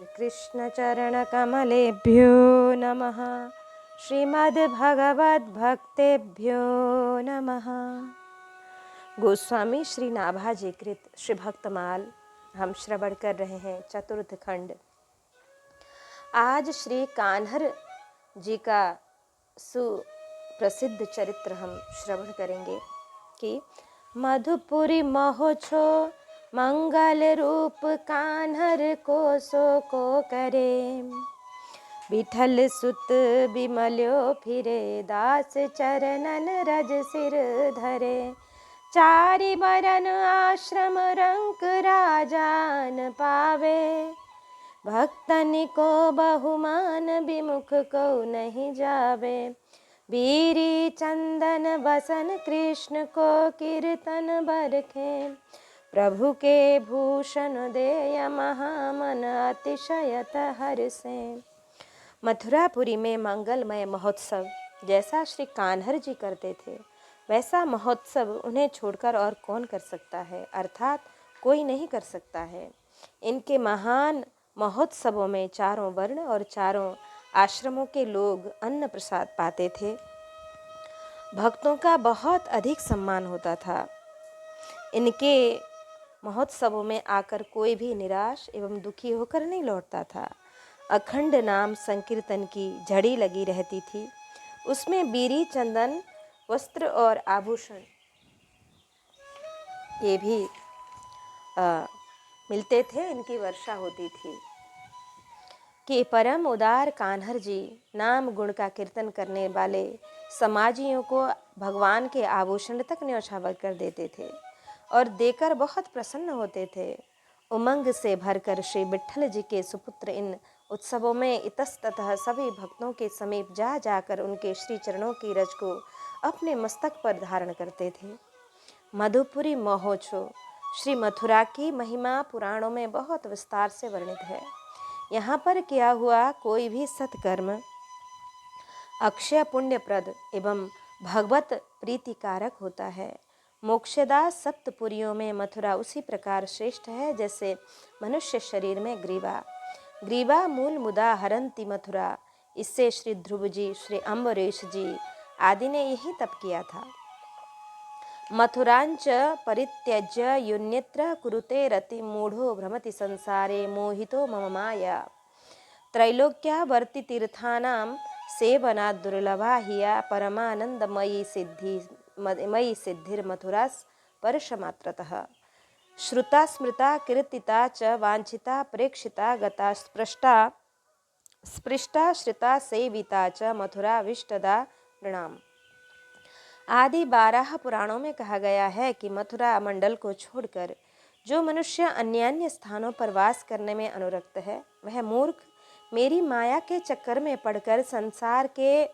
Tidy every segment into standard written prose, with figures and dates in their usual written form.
श्रीकृष्णचरणकमलेभ्यो नमः। श्रीमद्भगवद्भक्तेभ्यो नमः। गोस्वामी श्री नाभाजी कृत श्री भक्तमाल हम श्रवण कर रहे हैं चतुर्थ खंड। आज श्री कान्हर जी का सुप्रसिद्ध चरित्र हम श्रवण करेंगे कि मधुपुरी महोत्सव मंगल रूप कान्हर को सो को करे। विठल सुत बिमल्यो फिरे दास चरणन रज सिर धरे। चारि बरन आश्रम रंक राजान पावे। भक्तन को बहुमान विमुख को नहीं जावे। बीरी चंदन बसन कृष्ण को कीर्तन बरखे। प्रभु के भूषण देय महामन अतिशयत हर्षे। मथुरापुरी में मंगलमय महोत्सव जैसा श्री कान्हर जी करते थे वैसा महोत्सव उन्हें छोड़कर और कौन कर सकता है, अर्थात कोई नहीं कर सकता है। इनके महान महोत्सवों में चारों वर्ण और चारों आश्रमों के लोग अन्न प्रसाद पाते थे। भक्तों का बहुत अधिक सम्मान होता था। इनके महोत्सवों में आकर कोई भी निराश एवं दुखी होकर नहीं लौटता था। अखंड नाम संकीर्तन की झड़ी लगी रहती थी। उसमें बीरी चंदन वस्त्र और आभूषण ये भी मिलते थे। इनकी वर्षा होती थी कि परम उदार कान्हर जी नाम गुण का कीर्तन करने वाले समाजियों को भगवान के आभूषण तक न्यौछावर कर देते थे और देकर बहुत प्रसन्न होते थे। उमंग से भरकर श्री विट्ठल जी के सुपुत्र इन उत्सवों में इतस्ततः सभी भक्तों के समीप जा जाकर उनके श्री चरणों की रज को अपने मस्तक पर धारण करते थे। मधुपुरी महोत्सव श्री मथुरा की महिमा पुराणों में बहुत विस्तार से वर्णित है। यहाँ पर किया हुआ कोई भी सत्कर्म अक्षय पुण्यप्रद एवं भगवत प्रीतिकारक होता है। मोक्षदा सप्तपुरियों में मथुरा उसी प्रकार श्रेष्ठ है जैसे मनुष्य शरीर में ग्रीवा। ग्रीवा मूल मुदा हरंती मथुरा। इससे श्री ध्रुव जी, श्री अम्बरीश जी आदि ने यही तप किया था। मथुरांच परित्यज्य युन्यत्र कुरुते रति मूढ़ो भ्रमति संसारे मोहितो मम माया। त्रैलोक्यावर्ति तीर्थानां सेवना दुर्लभा हिया परमानंदमयी सिद्धिर्मथुरा स्पर्शमात्रतः। श्रुता स्मृता कीर्तिता च वांछिता प्रेक्षिता गता स्पृष्टा श्रिता सेविता च मथुरा विष्टदा प्रणाम। आदि 12 पुराणों में कहा गया है कि मथुरा मंडल को छोड़कर जो मनुष्य अन्य अन्य स्थानों पर वास करने में अनुरक्त है वह मूर्ख मेरी माया के चक्कर में पड़कर संसार के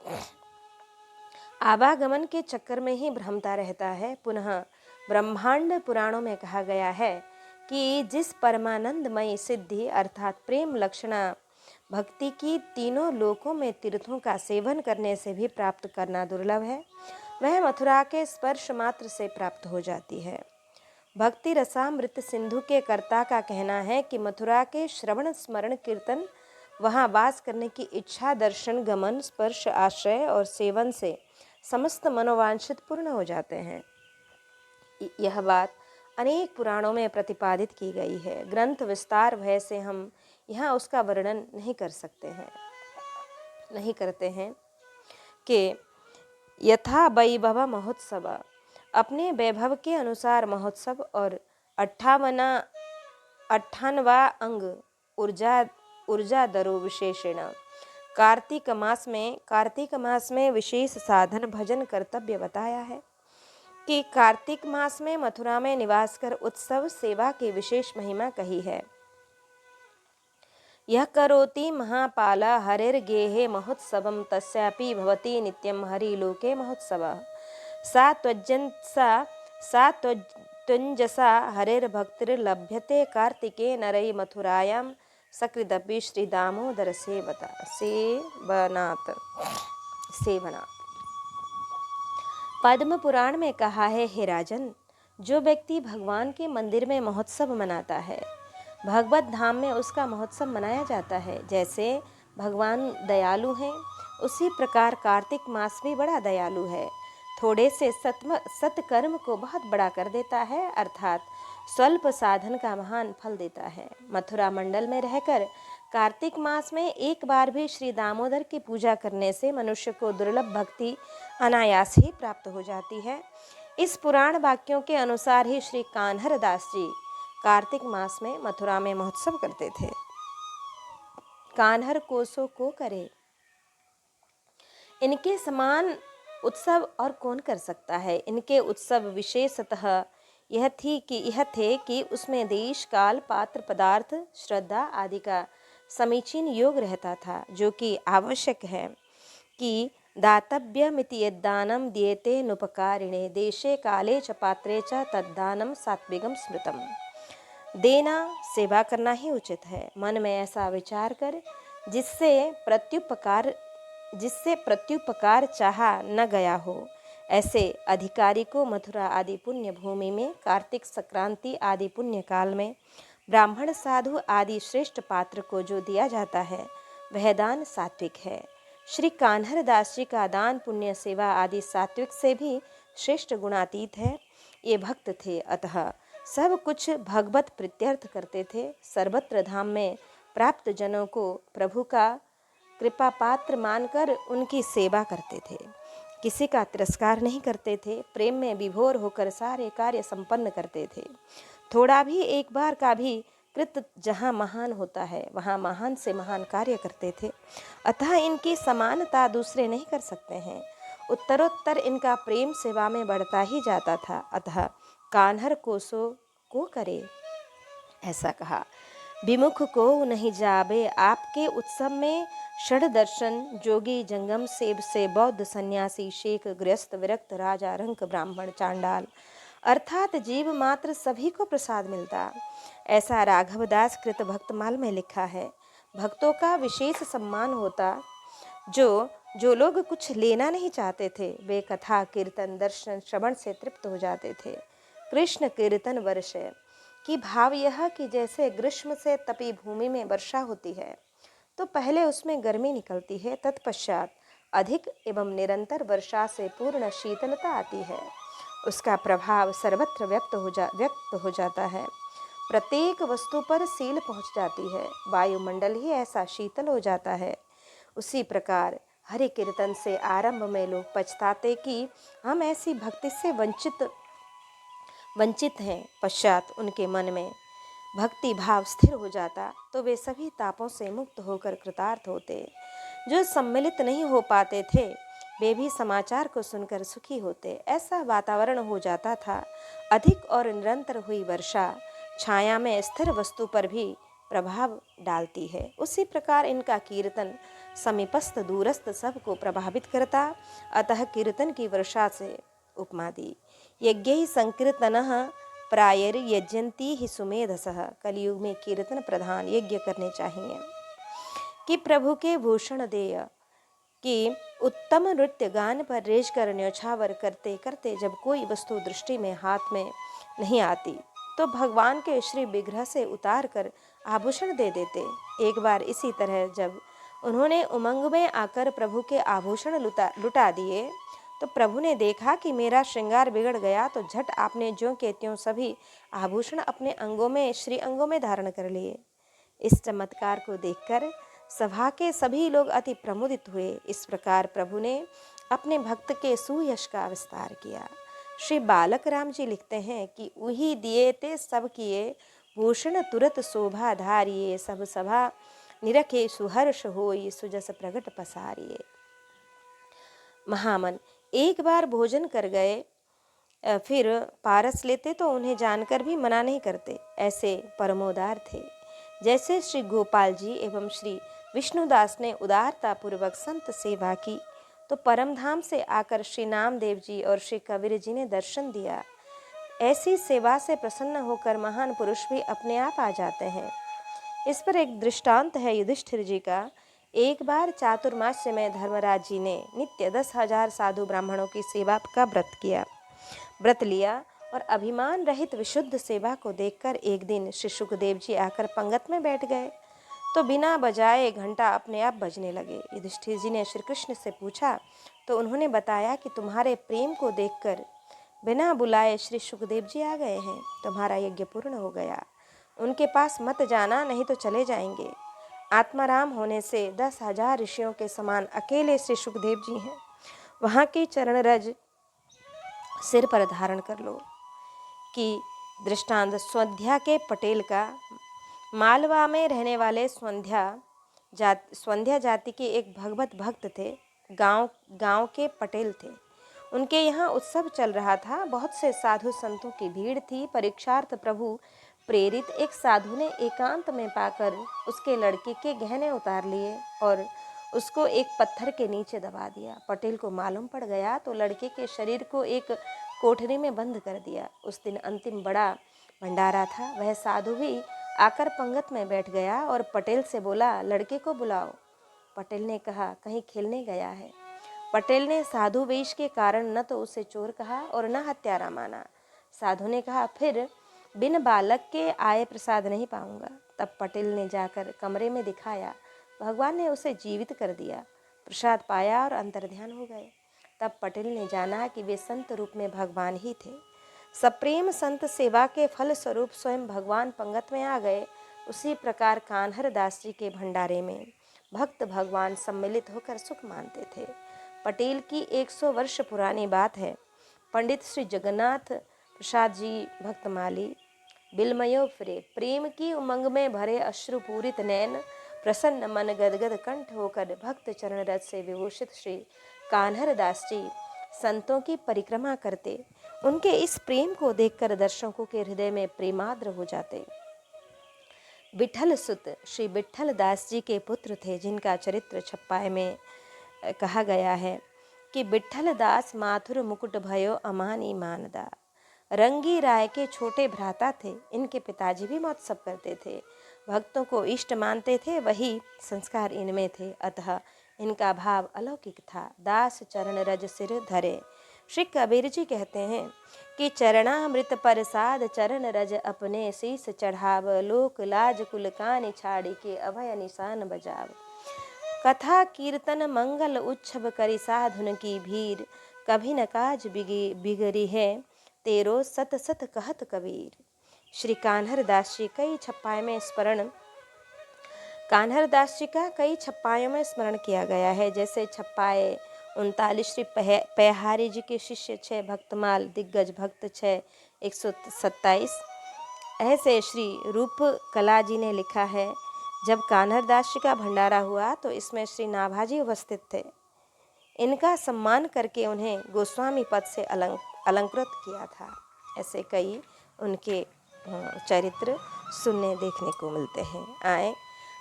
आवागमन के चक्कर में ही भ्रमता रहता है। पुनः ब्रह्मांड पुराणों में कहा गया है कि जिस परमानंदमयी सिद्धि अर्थात प्रेम लक्षणा भक्ति की तीनों लोकों में तीर्थों का सेवन करने से भी प्राप्त करना दुर्लभ है वह मथुरा के स्पर्श मात्र से प्राप्त हो जाती है। भक्ति रसामृत सिंधु के कर्ता का कहना है कि मथुरा के श्रवण स्मरण कीर्तन वहाँ वास करने की इच्छा दर्शन गमन स्पर्श आश्रय और सेवन से समस्त मनोवांछित पूर्ण हो जाते हैं। यह बात अनेक पुराणों में प्रतिपादित की गई है। ग्रंथ विस्तार भय से हम यहाँ उसका वर्णन नहीं करते हैं कि यथा वैभव महोत्सव अपने वैभव के अनुसार महोत्सव और 58वां अंग ऊर्जा दरो विशेषण कार्तिक मास में विशेष साधन भजन कर्तव्य बताया है कि कार्तिक मास में मथुरा में निवास कर उत्सव सेवा की विशेष महिमा कही है। यह करोति महापाला हरिर्गेहे महोत्सवं तस्यापि भवति नित्यं हरिलोके महोत्सवः। सा त्वञ्जसा हरिर्भक्तिर्लभ्यते कार्तिके नरै मथुरायां सकृदपि श्री दामोदर सेवनात्। पद्म पुराण में कहा है, हे राजन, जो व्यक्ति भगवान के मंदिर में महोत्सव मनाता है भगवत धाम में उसका महोत्सव मनाया जाता है। जैसे भगवान दयालु हैं, उसी प्रकार कार्तिक मास भी बड़ा दयालु है। थोड़े से सत्कर्म को बहुत बड़ा कर देता है, अर्थात स्वल्प साधन का महान फल देता है। मथुरा मंडल में रहकर कार्तिक मास में एक बार भी श्री दामोदर की पूजा करने से मनुष्य को दुर्लभ भक्ति अनायास ही प्राप्त हो जाती है। इस पुराण वाक्यों के अनुसार ही श्री कान्हर दास जी कार्तिक मास में मथुरा में महोत्सव करते थे। कान्हर कोसो को करे, इनके समान उत्सव और कौन कर सकता है। इनके उत्सव विशेषतः यह थे कि उसमें देश काल पात्र पदार्थ श्रद्धा आदि का समीचीन योग रहता था, जो कि आवश्यक है कि दातव्यमिति यद्दानं दीयते नुपकारिणे देशे काले च पात्रे च तद्दानं सात्विकं स्मृतम्। देना सेवा करना ही उचित है। मन में ऐसा विचार कर जिससे प्रत्युपकार चाहा न गया हो, ऐसे अधिकारी को मथुरा आदि पुण्य भूमि में कार्तिक संक्रांति आदि पुण्य काल में ब्राह्मण साधु आदि श्रेष्ठ पात्र को जो दिया जाता है वह दान सात्विक है। श्री कान्हर दास जी का दान पुण्य सेवा आदि सात्विक से भी श्रेष्ठ गुणातीत है। ये भक्त थे, अतः सब कुछ भगवत प्रीत्यर्थ करते थे। सर्वत्र धाम में प्राप्त जनों को प्रभु का कृपा पात्र मानकर उनकी सेवा करते थे। किसी का तिरस्कार नहीं करते थे। प्रेम में विभोर होकर सारे कार्य संपन्न करते थे। थोड़ा भी एक बार का भी कृत जहाँ महान होता है वहाँ महान से महान कार्य करते थे। अतः इनकी समानता दूसरे नहीं कर सकते हैं। उत्तरोत्तर इनका प्रेम सेवा में बढ़ता ही जाता था। अतः कान्हर कोसो को करे, ऐसा कहा। विमुख को नहीं जाबे आपके उत्सव में षड दर्शन जोगी जंगम सेब से बौद्ध सन्यासी शेख गृहस्थ विरक्त राजा रंक ब्राह्मण चांडाल अर्थात जीव मात्र सभी को प्रसाद मिलता, ऐसा राघवदास कृत भक्तमाल में लिखा है। भक्तों का विशेष सम्मान होता। जो लोग कुछ लेना नहीं चाहते थे वे कथा कीर्तन दर्शन श्रवण से तृप्त हो जाते थे। कृष्ण कीर्तन वर्ष की भाव यह कि जैसे ग्रीष्म से तपी भूमि में वर्षा होती है तो पहले उसमें गर्मी निकलती है, तत्पश्चात अधिक एवं निरंतर वर्षा से पूर्ण शीतलता आती है। उसका प्रभाव सर्वत्र व्यक्त हो जाता है। प्रत्येक वस्तु पर सील पहुंच जाती है। वायुमंडल ही ऐसा शीतल हो जाता है। उसी प्रकार हरि कीर्तन से आरंभ में लोग पछताते कि हम ऐसी भक्ति से वंचित हैं। पश्चात उनके मन में भक्ति भाव स्थिर हो जाता तो वे सभी तापों से मुक्त होकर कृतार्थ होते। जो सम्मिलित नहीं हो पाते थे वे भी समाचार को सुनकर सुखी होते। ऐसा वातावरण हो जाता था। अधिक और निरंतर हुई वर्षा छाया में स्थिर वस्तु पर भी प्रभाव डालती है। उसी प्रकार इनका कीर्तन समीपस्थ दूरस्थ सबको प्रभावित करता। अतः कीर्तन की वर्षा से उपमा दी। यज्ञ संकीर्तनः प्रायर यजंती ही सुमेधसः। कलयुग में कीर्तन प्रधान यज्ञ करने चाहिए कि प्रभु के भूषण देय कि उत्तम नृत्य गान पर रेज कर न्योछावर करते करते जब कोई वस्तु दृष्टि में हाथ में नहीं आती तो भगवान के श्री विग्रह से उतार कर आभूषण दे देते। एक बार इसी तरह जब उन्होंने उमंग में आकर प्रभु के आभूषण लुटा दिए तो प्रभु ने देखा कि मेरा श्रृंगार बिगड़ गया तो झट आपने ज्यों के त्यों सभी आभूषण अपने अंगों में श्री अंगों में धारण कर लिए। इस चमत्कार को देखकर सभा के सभी लोग अति प्रमुदित हुए। इस प्रकार प्रभु ने अपने भक्त के सुयश का विस्तार किया। श्री बालक राम जी लिखते हैं कि उही दिए ते सब किए भूषण तुरत शोभा धारिये सब सभा निरखे सुहर्ष होई सुजस प्रगट पसारिये। महामन एक बार भोजन कर गए फिर पारस लेते तो उन्हें जानकर भी मना नहीं करते, ऐसे परमोदार थे। जैसे श्री गोपाल जी एवं श्री विष्णुदास ने उदारता पूर्वक संत सेवा की तो परमधाम से आकर श्री नामदेव जी और श्री कबीर जी ने दर्शन दिया। ऐसी सेवा से प्रसन्न होकर महान पुरुष भी अपने आप आ जाते हैं। इस पर एक दृष्टांत है युधिष्ठिर जी का। एक बार चातुर्मास्य में धर्मराज जी ने नित्य 10,000 साधु ब्राह्मणों की सेवा का व्रत लिया और अभिमान रहित विशुद्ध सेवा को देखकर एक दिन श्री सुखदेव जी आकर पंगत में बैठ गए तो बिना बजाए घंटा अपने आप बजने लगे। युधिष्ठिर जी ने श्री कृष्ण से पूछा तो उन्होंने बताया कि तुम्हारे प्रेम को देखकर बिना बुलाए श्री सुखदेव जी आ गए हैं, तुम्हारा यज्ञ पूर्ण हो गया। उनके पास मत जाना, नहीं तो चले जाएंगे। आत्माराम होने से 10,000 ऋषियों के समान अकेले श्री सुखदेव जी हैं। वहाँ की चरण रज सिर पर धारण कर लो। कि दृष्टांत स्वंध्या के पटेल का। मालवा में रहने वाले स्वंध्या जाति के एक भगवत भक्त थे। गांव के पटेल थे। उनके यहाँ उत्सव चल रहा था। बहुत से साधु संतों की भीड़ थी। परीक्षार्थ प्रभु प्रेरित एक साधु ने एकांत में पाकर उसके लड़के के गहने उतार लिए और उसको एक पत्थर के नीचे दबा दिया। पटेल को मालूम पड़ गया तो लड़के के शरीर को एक कोठरी में बंद कर दिया। उस दिन अंतिम बड़ा भंडारा था। वह साधु भी आकर पंगत में बैठ गया और पटेल से बोला, लड़के को बुलाओ। पटेल ने कहा, कहीं खेलने गया है। पटेल ने साधु वेश के कारण न तो उसे चोर कहा और न हत्यारा माना। साधु ने कहा, फिर बिन बालक के आए प्रसाद नहीं पाऊंगा। तब पटेल ने जाकर कमरे में दिखाया। भगवान ने उसे जीवित कर दिया। प्रसाद पाया और अंतर्ध्यान हो गए। तब पटेल ने जाना कि वे संत रूप में भगवान ही थे। सप्रेम संत सेवा के फल स्वरूप स्वयं भगवान पंगत में आ गए। उसी प्रकार कान्हर दास जी के भंडारे में भक्त भगवान सम्मिलित होकर सुख मानते थे। पटेल की 100 वर्ष पुरानी बात है। पंडित श्री जगन्नाथ प्रसाद जी भक्तमाली बिलमयो फिरे, प्रेम की उमंग में भरे अश्रुपूरित नैन, प्रसन्न मन गदगद कंठ होकर भक्त चरण रज से विभूषित श्री कान्हर दास जी संतों की परिक्रमा करते। उनके इस प्रेम को देखकर दर्शकों के हृदय में प्रेमाद्र हो जाते। विठल सुत श्री विठल दास जी के पुत्र थे, जिनका चरित्र छप्पाय में कहा गया है कि विठल दास माथुर मुकुट भयो अमानी मानदा। रंगी राय के छोटे भ्राता थे। इनके पिताजी भी महोत्सव करते थे, भक्तों को इष्ट मानते थे, वही संस्कार इनमें थे, अतः इनका भाव अलौकिक था। दास चरण रज सिर धरे। श्री कबीर जी कहते हैं कि चरणामृत परसाद चरण रज अपने शीस चढ़ाव, लोक लाज कुल कान छाड़ी के अभय निशान बजाव। कथा कीर्तन मंगल उच्छब करि साधुन की भीर, कभी न काज बिगड़ी है तेरो सत सत कहत कबीर। श्री कान्हर दास जी कई छप्पाय में स्मरण कान्हर दास जी का कई छप्पायों में स्मरण किया गया है। जैसे छप्पाए 39 श्री पयहारी जी के शिष्य 6 भक्तमाल दिग्गज भक्त 6 127। ऐसे श्री रूप कला जी ने लिखा है, जब कान्हर दास जी का भंडारा हुआ तो इसमें श्री नाभाजी उपस्थित थे। इनका सम्मान करके उन्हें गोस्वामी पद से अलंकृत किया था। ऐसे कई उनके चरित्र सुनने देखने को मिलते हैं। आए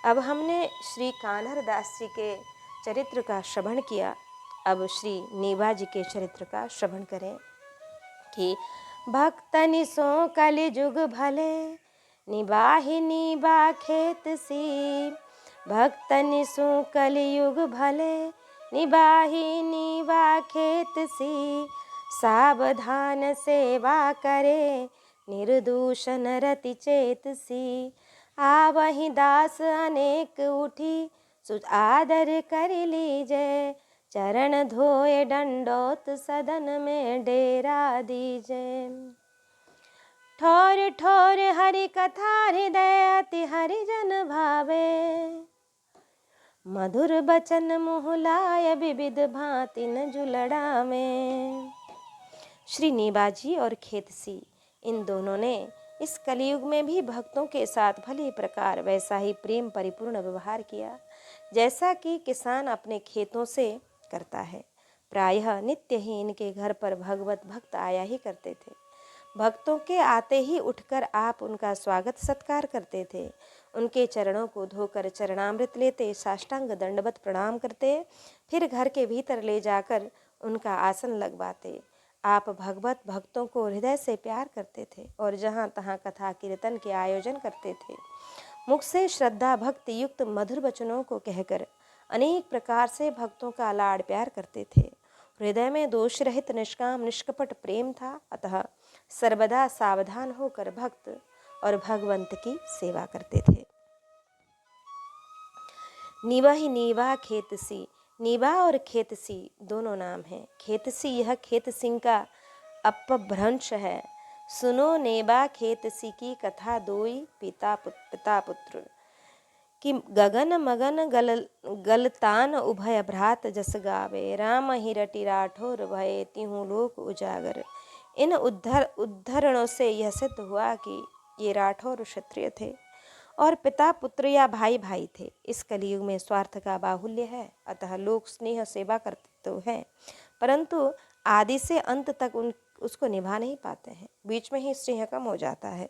अब हमने श्री कान्हर दास जी के चरित्र का श्रवण किया। अब श्री नीबा जी के चरित्र का श्रवण करें कि भक्तनि सो कलि जुग भले, निबाहि नीबा खेत सी। भक्तनि सो कलियुग भले, निबाहि नीबा खेत सी। सावधान सेवा करे, निर्दूषण रति चेत सी। आवहि दास अनेक उठी, आदर कर लीजे। चरण धोए दंडोत सदन में डेरा दीजे। ठोर ठोर हरि कथा हृदय अति हरिजन भावे। मधुर बचन मुँह लाय विविध भांति न जुलड़ा में। श्री नीबाजी और खेतसी इन दोनों ने इस कलयुग में भी भक्तों के साथ भली प्रकार वैसा ही प्रेम परिपूर्ण व्यवहार किया जैसा कि किसान अपने खेतों से करता है। प्रायः नित्य ही इनके घर पर भगवत भक्त आया ही करते थे। भक्तों के आते ही उठकर आप उनका स्वागत सत्कार करते थे। उनके चरणों को धोकर चरणामृत लेते, साष्टांग दंडवत प्रणाम करते, फिर घर के भीतर ले जाकर उनका आसन लगवाते। आप भगवत भक्तों को हृदय से प्यार करते थे और जहाँ तहाँ कथा कीर्तन के आयोजन करते थे। मुख से श्रद्धा भक्ति युक्त मधुर वचनों को कहकर अनेक प्रकार से भक्तों का लाड़ प्यार करते थे। हृदय में दोष रहित निष्काम निष्कपट प्रेम था, अतः सर्वदा सावधान होकर भक्त और भगवंत की सेवा करते थे। नीवा नीवा खेतसी, नीवा और खेतसी दोनों नाम हैं। खेतसी यह खेत सिंह का अपभ्रंश है। सुनो नेबा खेतसी की कथा, दोई पिता पुत्र कि गगन मगन गलतान उभय भ्रात जस गावे, राम हिरटी राठौर भये तिहु लोक उजागर। इन उद्धरणों से यह सिद्ध हुआ कि ये राठौर क्षत्रिय थे और पिता पुत्र या भाई भाई थे। इस कलयुग में स्वार्थ का बाहुल्य है, अतः लोग स्नेह सेवा करते तो हैं, परंतु आदि से अंत तक उसको निभा नहीं पाते हैं। बीच में ही स्नेह कम हो जाता है,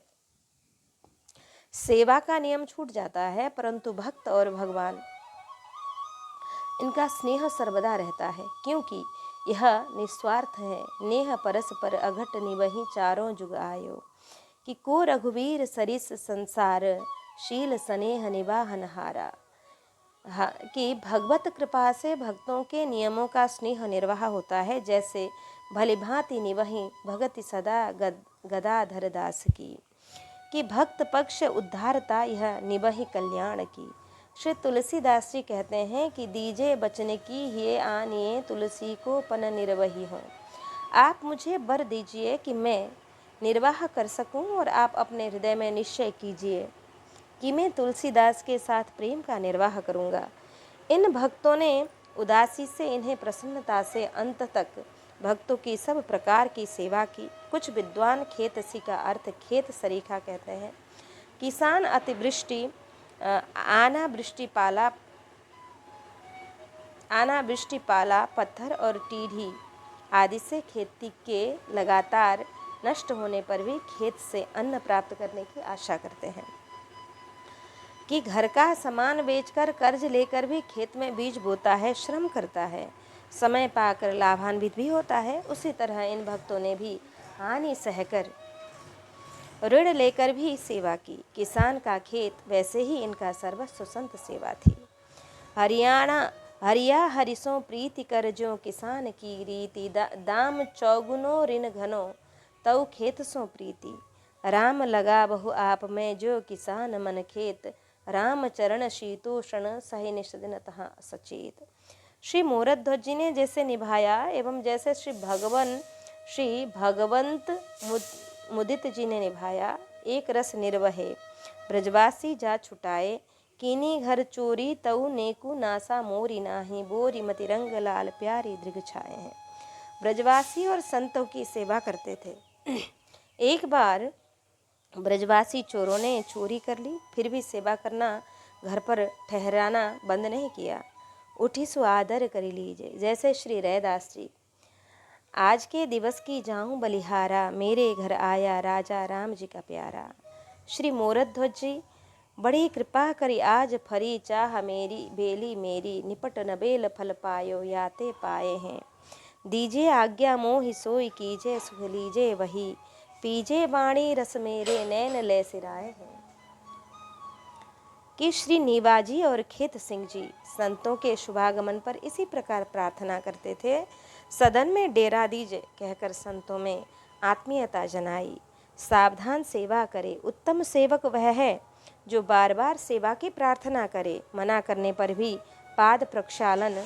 सेवा का नियम छूट जाता है, परंतु भक्त और भगवान इनका स्नेह सर्वदा रहता है, क्योंकि यह निस्वार्थ है। नेह परस्पर अघट निवहि चारों जुग आयो, कि को रघुवीर सरिस संसार, शील स्नेह निवाहन हारा। कि भगवत कृपा से भक्तों के नियमों का स्नेह निर्वाह होता है, जैसे भली भांति निवहि भगति सदा गदाधर दास की। कि भक्त पक्ष उद्धारता यह निवहि कल्याण की। श्री तुलसीदास जी कहते हैं कि दीजे बचन की ये आनिए तुलसी को पन निर्वही हो। आप मुझे वर दीजिए कि मैं निर्वाह कर सकूं, और आप अपने हृदय में निश्चय कीजिए कि मैं तुलसीदास के साथ प्रेम का निर्वाह करूंगा। इन भक्तों ने उदासी से इन्हें प्रसन्नता से अंत तक भक्तों की सब प्रकार की सेवा की। कुछ विद्वान खेतसी का अर्थ खेत सरीखा कहते हैं। किसान अतिवृष्टि आना वृष्टि पाला पत्थर और टीढ़ी आदि से खेती के लगातार नष्ट होने पर भी खेत से अन्न प्राप्त करने की आशा करते हैं। कि घर का सामान बेचकर कर्ज लेकर भी खेत में बीज बोता है, श्रम करता है, समय पाकर लाभान्वित भी होता है। उसी तरह इन भक्तों ने भी हानि सहकर ऋण लेकर भी सेवा की। किसान का खेत वैसे ही इनका सर्वस्व संत सेवा थी। हरिया हरिसों प्रीति कर जो किसान की रीति, दाम चौगुनो ऋण घनो तऊ खेत सो प्रीति। राम लगा बहु आप में जो किसान मन खेत, राम चरण शीतोषण सही निषदिन तहाँ सचेत। श्री मोरध्वज जी ने जैसे निभाया एवं जैसे श्री भगवंत मुदित जी ने निभाया, एक रस निर्वहे ब्रजवासी जा छुटाए, कीनी घर चोरी तऊ नेकु नासा मोरी नाही, बोरी मति रंग लाल प्यारी दृग छाए हैं। ब्रजवासी और संतों की सेवा करते थे। एक बार ब्रजवासी चोरों ने चोरी कर ली, फिर भी सेवा करना, घर पर ठहराना बंद नहीं किया। उठी सो आदर करी लीजिए, जैसे श्री रैदास जी। आज के दिवस की जाऊं बलिहारा, मेरे घर आया राजा राम जी का प्यारा। श्री मोरध्वज जी, बड़ी कृपा करी आज फरी, चाह मेरी बेली मेरी, निपट न बेल फल पायो याते पाए हैं। दीजे आज्ञा मोहि सोई कीजे, सुख लीजे वही, पीजे वाणी रस मेरे नैन ले सिराए हैं। कि श्री नीवाजी और खेत सिंह जी संतों के शुभागमन पर इसी प्रकार प्रार्थना करते थे। सदन में डेरा दीजिए कहकर संतों में आत्मीयता जनाई। सावधान सेवा करे, उत्तम सेवक वह है जो बार बार सेवा की प्रार्थना करे, मना करने पर भी पाद प्रक्षालन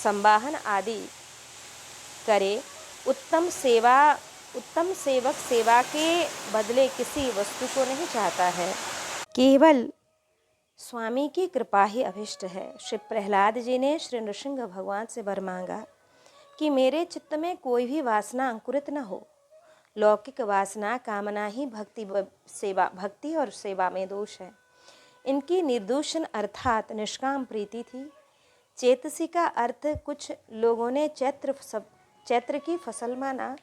संवाहन आदि करे। उत्तम सेवक सेवा के बदले किसी वस्तु को नहीं चाहता है, केवल स्वामी की कृपा ही अभिष्ट है। श्री प्रहलाद जी ने श्री नृसिंह भगवान से वर मांगा कि मेरे चित्त में कोई भी वासना अंकुरित न हो। लौकिक वासना कामना ही भक्ति और सेवा में दोष है। इनकी निर्दूषण अर्थात निष्काम प्रीति थी। चेतसी का अर्थ कुछ लोगों ने चैत्र की फसल माना,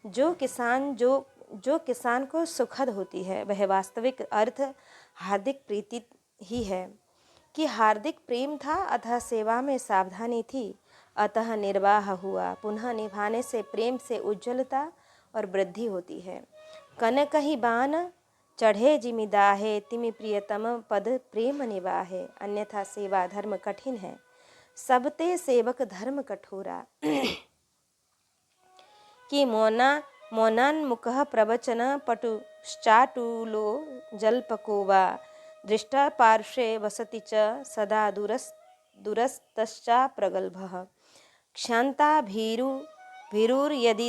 जो किसान को सुखद होती है। वह वास्तविक अर्थ हार्दिक प्रीति ही है। कि हार्दिक प्रेम था, अतः सेवा में सावधानी थी, अतः निर्वाह हुआ। पुनः निभाने से प्रेम से उज्ज्वलता और वृद्धि होती है। कनक ही बान चढ़े जिमिदाहे, तिमि प्रियतम पद प्रेम निवाहे, अन्यथा सेवा धर्म कठिन है, सबते सेवक धर्म कठोरा। कि मोना मौनान्मुखः प्रवचनपटुश्चाटुलो जल्पको वा दृष्टा पार्श्वे वसति च सदा दूरस्तश्चाप्रगल्भः क्षान्ताभिरुर्यदि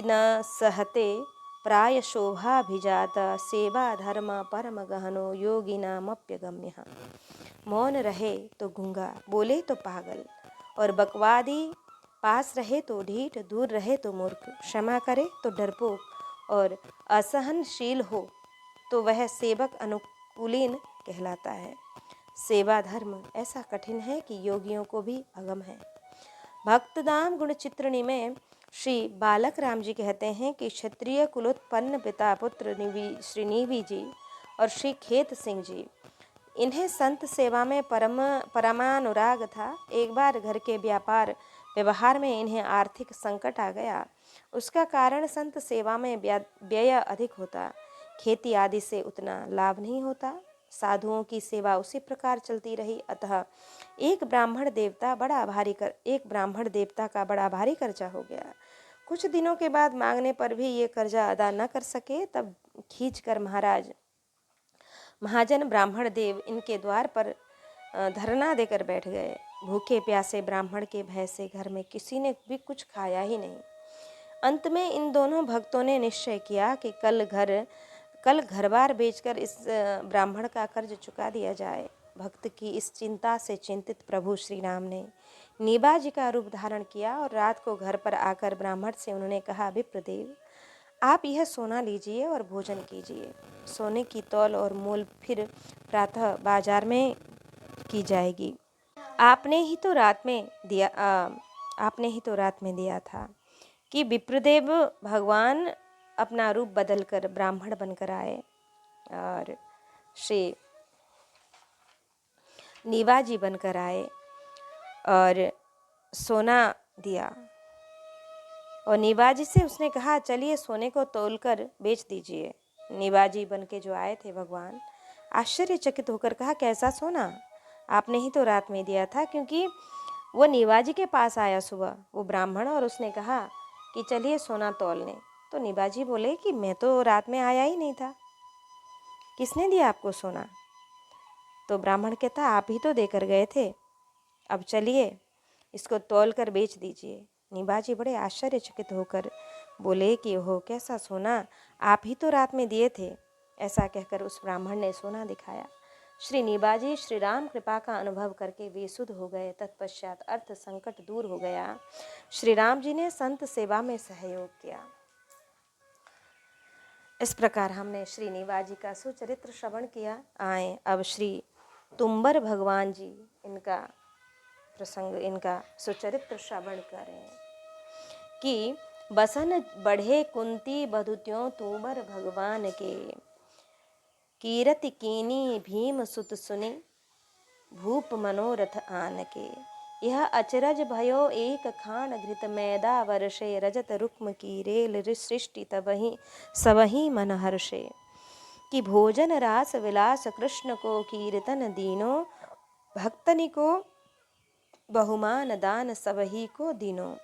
न सहते प्रायशोभाभिजात सेवा धर्म परम गहनो योगिनामप्यगम्यः। मौन रहे तो गूंगा, बोले तो पागल, और बकवादी पास रहे तो ढीठ, दूर रहे तो मूर्ख, क्षमा करे तो डरपोक, और असहनशील हो तो वह सेवक अनुकूलीन कहलाता है। सेवा धर्म ऐसा कठिन है कि योगियों को भी अगम है। भक्तदाम गुण चित्रणी में श्री बालक राम जी कहते हैं कि क्षत्रिय कुलोत्पन्न पिता पुत्र श्री नीवी जी और श्री खेत सिंह जी, इन्हें संत सेवा में परमानुराग था। एक बार घर के व्यवहार में इन्हें आर्थिक संकट आ गया। उसका कारण संत सेवा में व्यय अधिक होता, खेती आदि से उतना लाभ नहीं होता। साधुओं की सेवा उसी प्रकार चलती रही। अतः एक ब्राह्मण देवता का बड़ा भारी कर्जा हो गया। कुछ दिनों के बाद मांगने पर भी ये कर्जा अदा न कर सके। तब खींचकर महाजन ब्राह्मण देव इनके द्वार पर धरना देकर बैठ गए। भूखे प्यासे ब्राह्मण के भय से घर में किसी ने भी कुछ खाया ही नहीं। अंत में इन दोनों भक्तों ने निश्चय किया कि कल घर-बार बेचकर इस ब्राह्मण का कर्ज चुका दिया जाए। भक्त की इस चिंता से चिंतित प्रभु श्री राम ने नीबा जी का रूप धारण किया और रात को घर पर आकर ब्राह्मण से उन्होंने कहा, विप्रदेव, आप यह सोना लीजिए और भोजन कीजिए। सोने की तौल और मोल फिर प्रातः बाजार में की जाएगी। आपने ही तो रात में दिया था कि विप्रदेव भगवान अपना रूप बदलकर ब्राह्मण बनकर आए और श्री नीवाजी बनकर आए और सोना दिया। और नीवाजी से उसने कहा, चलिए सोने को तोलकर बेच दीजिए। नीवाजी बन के जो आए थे भगवान आश्चर्यचकित होकर कहा, कैसा सोना? आपने ही तो रात में दिया था। क्योंकि वो नीवाजी के पास आया सुबह वो ब्राह्मण, और उसने कहा कि चलिए सोना तौलने। तो नीबाजी बोले कि मैं तो रात में आया ही नहीं था, किसने दिया आपको सोना? तो ब्राह्मण कहता, आप ही तो देकर गए थे। अब चलिए इसको तौल कर बेच दीजिए। नीबाजी बड़े आश्चर्यचकित होकर बोले कि ओहो, कैसा सोना? आप ही तो रात में दिए थे। ऐसा कहकर उस ब्राह्मण ने सोना दिखाया। श्री नीबाजी श्री राम कृपा का अनुभव करके बेसुध हो गए। तत्पश्चात अर्थ संकट दूर हो गया। श्री राम जी ने संत सेवा में सहयोग किया। इस प्रकार हमने श्री नीबाजी का सुचरित्र श्रवण किया। आए अब श्री तुम्बर भगवान जी, इनका सुचरित्र श्रवण करें कि बसन बढ़े कुंती बधुत्यों तुम्बर भगवान के, कीरति कीनी भीम सुत सुने भूप मनोरथ आन के। यह अचरज भयो एक खान घृत मैदा वर्षे, रजत रुक्म की रेल सृष्टि तबही सबही मन हर्षे। कि भोजन रास विलास कृष्ण को, कीर्तन दीनो भक्तनि को, बहुमान दान सबही को दीनो।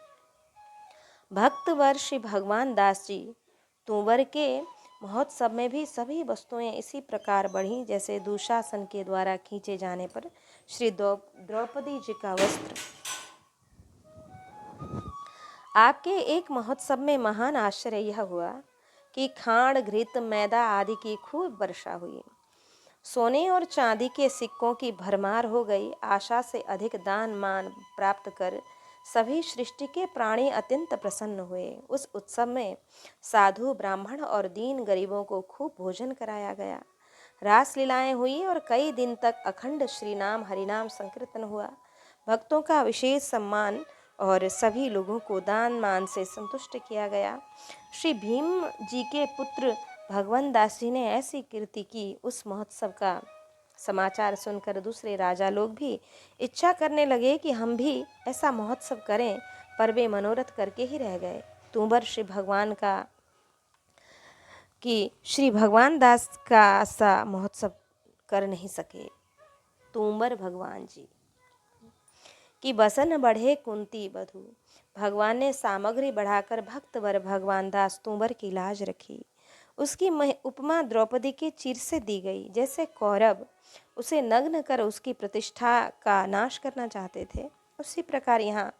भक्त वर्ष भगवान दास जी तुंवर के महोत्सव में भी सभी वस्तुएं इसी प्रकार बढ़ी जैसे दुशासन के द्वारा खींचे जाने पर श्री द्रौपदी जी का वस्त्र। आपके एक महोत्सव में महान आश्चर्य यह हुआ कि खांड घृत मैदा आदि की खूब वर्षा हुई। सोने और चांदी के सिक्कों की भरमार हो गई। आशा से अधिक दान मान प्राप्त कर सभी सृष्टि के प्राणी अत्यंत प्रसन्न हुए। उस उत्सव में साधु ब्राह्मण और दीन गरीबों को खूब भोजन कराया गया। रास लीलाएं हुई और कई दिन तक अखंड श्री नाम हरिनाम संकीर्तन हुआ। भक्तों का विशेष सम्मान और सभी लोगों को दान मान से संतुष्ट किया गया। श्री भीम जी के पुत्र भगवान दास जी ने ऐसी कीर्ति की। उस महोत्सव का समाचार सुनकर दूसरे राजा लोग भी इच्छा करने लगे कि हम भी ऐसा महोत्सव करें, पर वे मनोरथ करके ही रह गए। तुम्बर श्री भगवान दास का ऐसा महोत्सव कर नहीं सके। तुम्बर भगवान जी की बसन बढ़े कुंती बधु, भगवान ने सामग्री बढ़ाकर भक्तवर भगवान दास तूंबर की लाज रखी। उसकी उपमा द्रौपदी के चीर से दी गई। जैसे कौरव उसे नग्न कर उसकी प्रतिष्ठा का नाश करना चाहते थे, उसी प्रकार यहाँ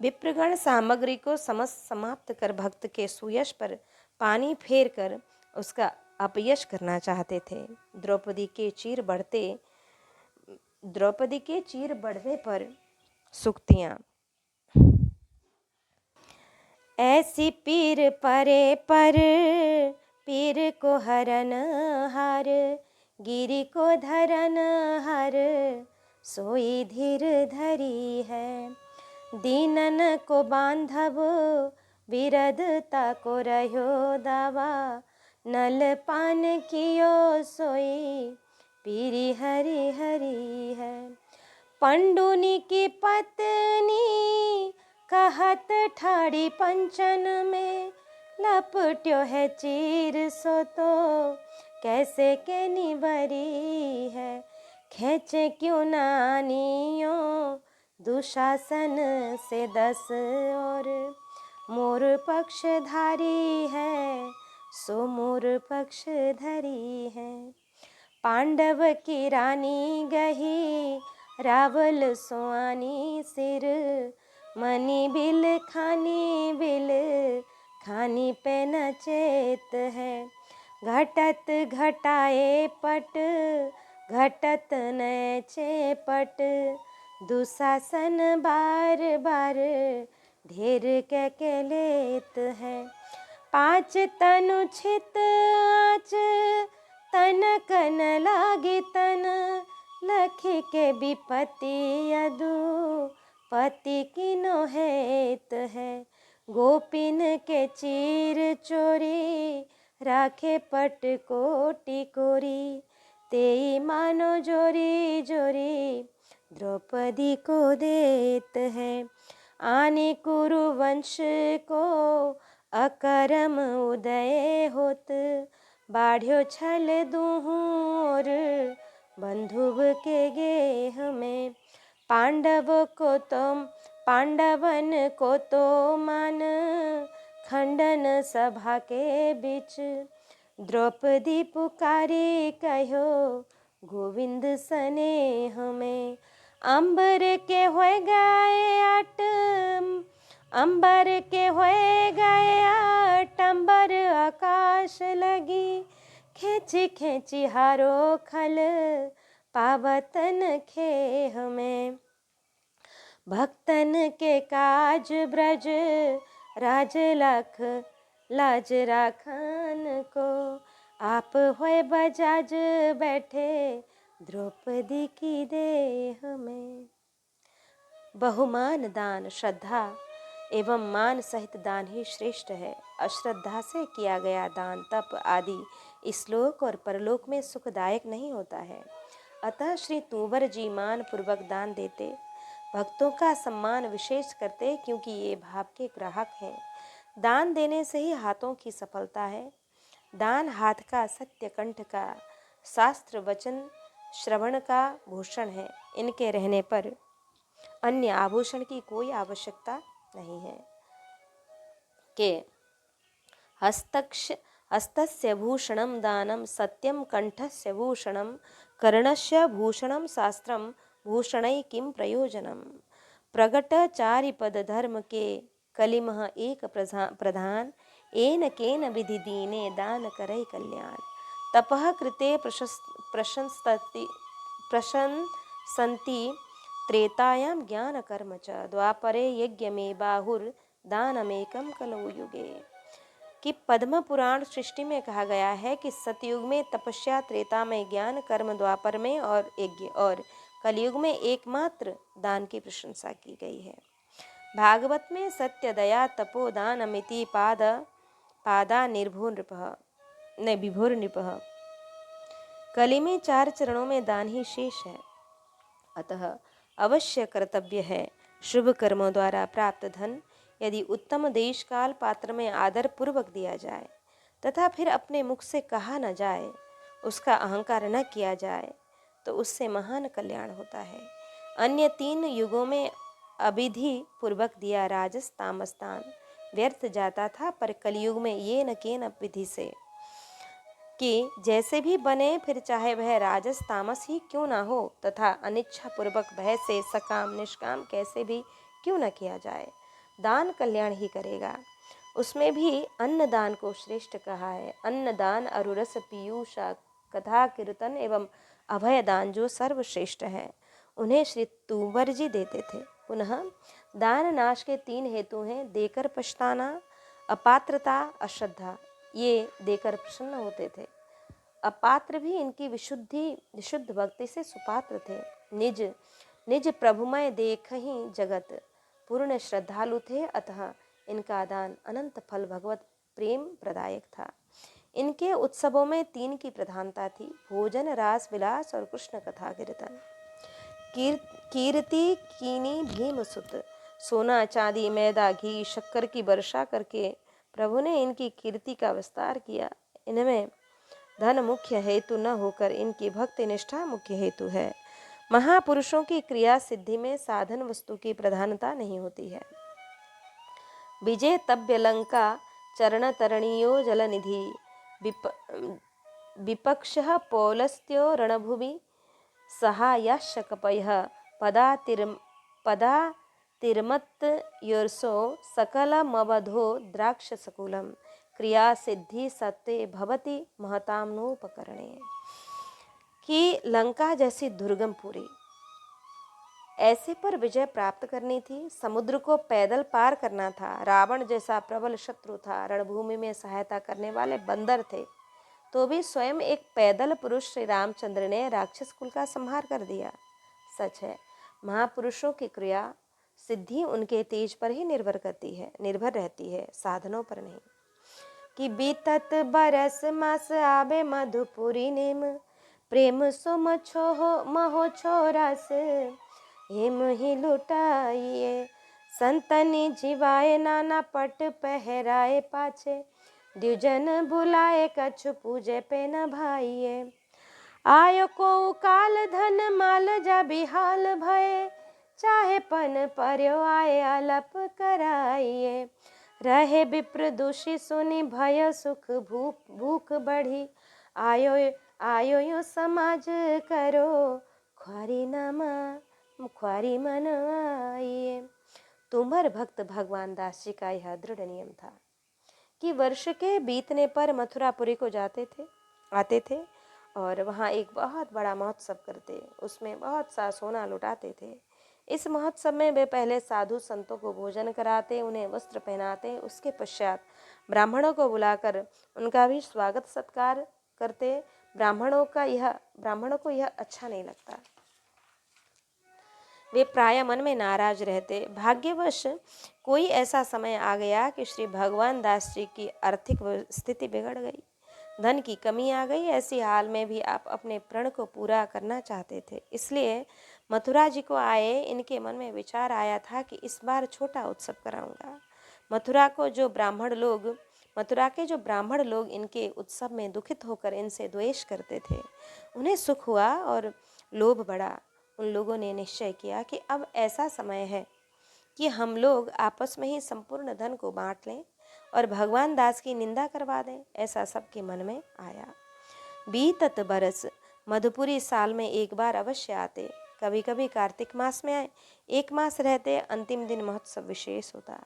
विप्रगण सामग्री को समाप्त कर भक्त के सुयश पर पानी फेर कर उसका अपयश करना चाहते थे। द्रौपदी के चीर बढ़ने पर सुक्तियाँ। ऐसी पीर परे पर पीर को हरन हार, गिरी को धरन हर, सोई धीर धरी है। दीनन को बांधव विरधता को रहो दावा, नल पान कियो सोई पीरी हरी हरी है। पंडुनी की पत्नी कहत ठाड़ी पंचन में, लपट्यो है चीर सो तो कैसे के निबरी है। खेचे क्यों नानियो दुशासन से 10 और, मोर पक्षधारी है सो मोर पक्षधरी है। पांडव की रानी गही रावल सोआनी सिर, मनी बिल खानी पे न चेत है। घटत घटाए पट घटत न चेपट, दुशासन बार बार ढेर के लेत है। 5 तनु छित आँच तन कन लागी तन, लखी के विपत्ति यदु पति किनो हेत है। गोपिन के चीर चोरी राखे पट कोटि कोरी, तेई मानो जोरी जोरी द्रौपदी को देत है। आने कुरु वंश को अकरम उदय होत, बाढ़्यो छल दूहूं और बंधुव के गेह में। पांडवन को तो मान खंडन सभा के बीच, द्रौपदी पुकारी कहो गोविंद स्नेह में। अंबर के होए गए आट अंबर आकाश लगी, खेची खेची हारो खल पावतन खेह में। भक्तन के काज ब्रज राज लाज राखन को, आप होए बजाज बैठे द्रौपदी की देह में। बहुमान दान श्रद्धा एवं मान सहित दान ही श्रेष्ठ है। अश्रद्धा से किया गया दान तप आदि इस लोक और परलोक में सुखदायक नहीं होता है। अतः श्री तूवर जी मान पूर्वक दान देते, भक्तों का सम्मान विशेष करते, क्योंकि ये भाव के ग्राहक हैं। दान देने से ही हाथों की सफलता है। दान हाथ का, सत्य कंठ का, शास्त्र वचन श्रवण का भूषण है। इनके रहने पर अन्य आभूषण की कोई आवश्यकता नहीं है। के हस्तस्य भूषणम दानम, सत्यम कंठस्य भूषणम, कर्णस्य भूषणम शास्त्रम, भूषणै किम प्रयोजनम। प्रगटचारिपद धर्म के कलिमह एक प्रधान, एन केन विधि दीने दान करे कल्याण। तपः कृते प्रशंसन्ति त्रेतायां ज्ञान कर्म च, द्वापरे यज्ञ में बाहुर्दानमेकं कलौ युगे। कि पद्म पुराण सृष्टि में कहा गया है कि सतयुग में तपस्या, त्रेता में ज्ञान कर्म, द्वापर में और यज्ञ, और कलयुग में एकमात्र दान की प्रशंसा की गई है। भागवत में सत्य दया तपो दानमिति पादा विभोर नृपः। कली में 4 चरणों में दान ही शेष है। अतः अवश्य कर्तव्य है शुभ कर्मों द्वारा प्राप्त धन यदि उत्तम देश काल पात्र में आदर पूर्वक दिया जाए तथा फिर अपने मुख से कहा न जाए, उसका अहंकार न किया जाए, तो उससे महान कल्याण होता है। अन्य 3 युगों में अविधि पूर्वक दिया राजस तामस दान व्यर्थ जाता था, पर कलयुग में ये न के न विधि से कि जैसे भी बने फिर चाहे वह राजस तामस ही क्यों ना हो, तथा अनिच्छा पूर्वक भय से सकाम निष्काम कैसे भी क्यों न किया जाए, दान कल्याण ही करेगा। उसमें भी अन्नदान को श्रेष्ठ कहा है। अन्नदान अरुरस पीयूषा कथा कीर्तन एवं अभय दान जो सर्वश्रेष्ठ है, उन्हें श्री तुंवर जी देते थे। पुनः दान नाश के 3 हेतु हैं, देकर पछताना, अपात्रता, अश्रद्धा। ये देकर प्रसन्न होते थे। अपात्र भी इनकी विशुद्ध भक्ति से सुपात्र थे। निज निज प्रभुमय देख ही जगत, पूर्ण श्रद्धालु थे, अतः इनका दान अनंत फल भगवत प्रेम प्रदायक था। इनके उत्सवों में 3 की प्रधानता थी, भोजन, रास विलास और कृष्ण कथा कीर्तन। कीर्ति कीनी भीम सुत, सोना चांदी मैदा घी शक्कर की वर्षा करके प्रभु ने इनकी कीर्ति का विस्तार किया। इनमें धन मुख्य हेतु न होकर इनकी भक्ति निष्ठा मुख्य हेतु है। महापुरुषों की क्रिया सिद्धि में साधन वस्तु की प्रधानता नहीं होती है। विजय तब्य लंका चरण तरणीयो जलनिधि, विपक्षः पौलस्त्यो रणभुवि सहायाश्च कपयः, पदातिर्मत्तयोर्सो सकलमवधो द्राक्षसकुलं, क्रिया सिद्धि सत्य भवति महताम्नोपकरणे। कि लंका जैसी दुर्गम पुरी ऐसे पर विजय प्राप्त करनी थी, समुद्र को पैदल पार करना था, रावण जैसा प्रबल शत्रु था, रणभूमि में सहायता करने वाले बंदर थे, तो भी स्वयं एक पैदल पुरुष श्री रामचंद्र ने राक्षस कुल का संहार कर दिया। सच है, महापुरुषों की क्रिया सिद्धि उनके तेज पर ही निर्भर रहती है, साधनों पर नहीं। कि बीतत बरस मास आबे मधुपुरी नेम, प्रेम सो महो छोरस, हेम ही लुटाइए, संतनि जीवाए नाना पट पहराए पाछे, द्विजन बुलाए कछु पूजे पे न भाइये, आयो को काल धन माल जा बिहाल भये, चाहे पन पर्यो आए अलप कराइए, रहे विप्र दूषी सुनि भय सुख भूख बढ़ी, आयो यो समाज करो ख्वारी मन आइए। तुम्हार भक्त भगवान दास जी का यह दृढ़ नियम था कि वर्ष के बीतने पर मथुरापुरी को आते थे और वहाँ एक बहुत बड़ा महोत्सव करते, उसमें बहुत सा सोना लुटाते थे। इस महोत्सव में वे पहले साधु संतों को भोजन कराते, उन्हें वस्त्र पहनाते, उसके पश्चात ब्राह्मणों को बुलाकर उनका भी स्वागत सत्कार करते। ब्राह्मणों को यह अच्छा नहीं लगता, वे प्राय मन में नाराज रहते। भाग्यवश कोई ऐसा समय आ गया कि श्री भगवान दास जी की आर्थिक स्थिति बिगड़ गई, धन की कमी आ गई। ऐसी हाल में भी आप अपने प्रण को पूरा करना चाहते थे, इसलिए मथुरा जी को आए इनके मन में विचार आया था कि इस बार छोटा उत्सव कराऊंगा। मथुरा के जो ब्राह्मण लोग इनके उत्सव में दुखित होकर इनसे द्वेष करते थे, उन्हें सुख हुआ और लोभ बढ़ा। उन लोगों ने निश्चय किया कि अब ऐसा समय है कि हम लोग आपस में ही संपूर्ण धन को बांट लें और भगवान दास की निंदा करवा दें। ऐसा सबके मन में आया। बीतत बरस, मधुपुरी साल में एक बार अवश्य आते, कभी कभी कार्तिक मास में आए, 1 मास रहते, अंतिम दिन महोत्सव विशेष होता।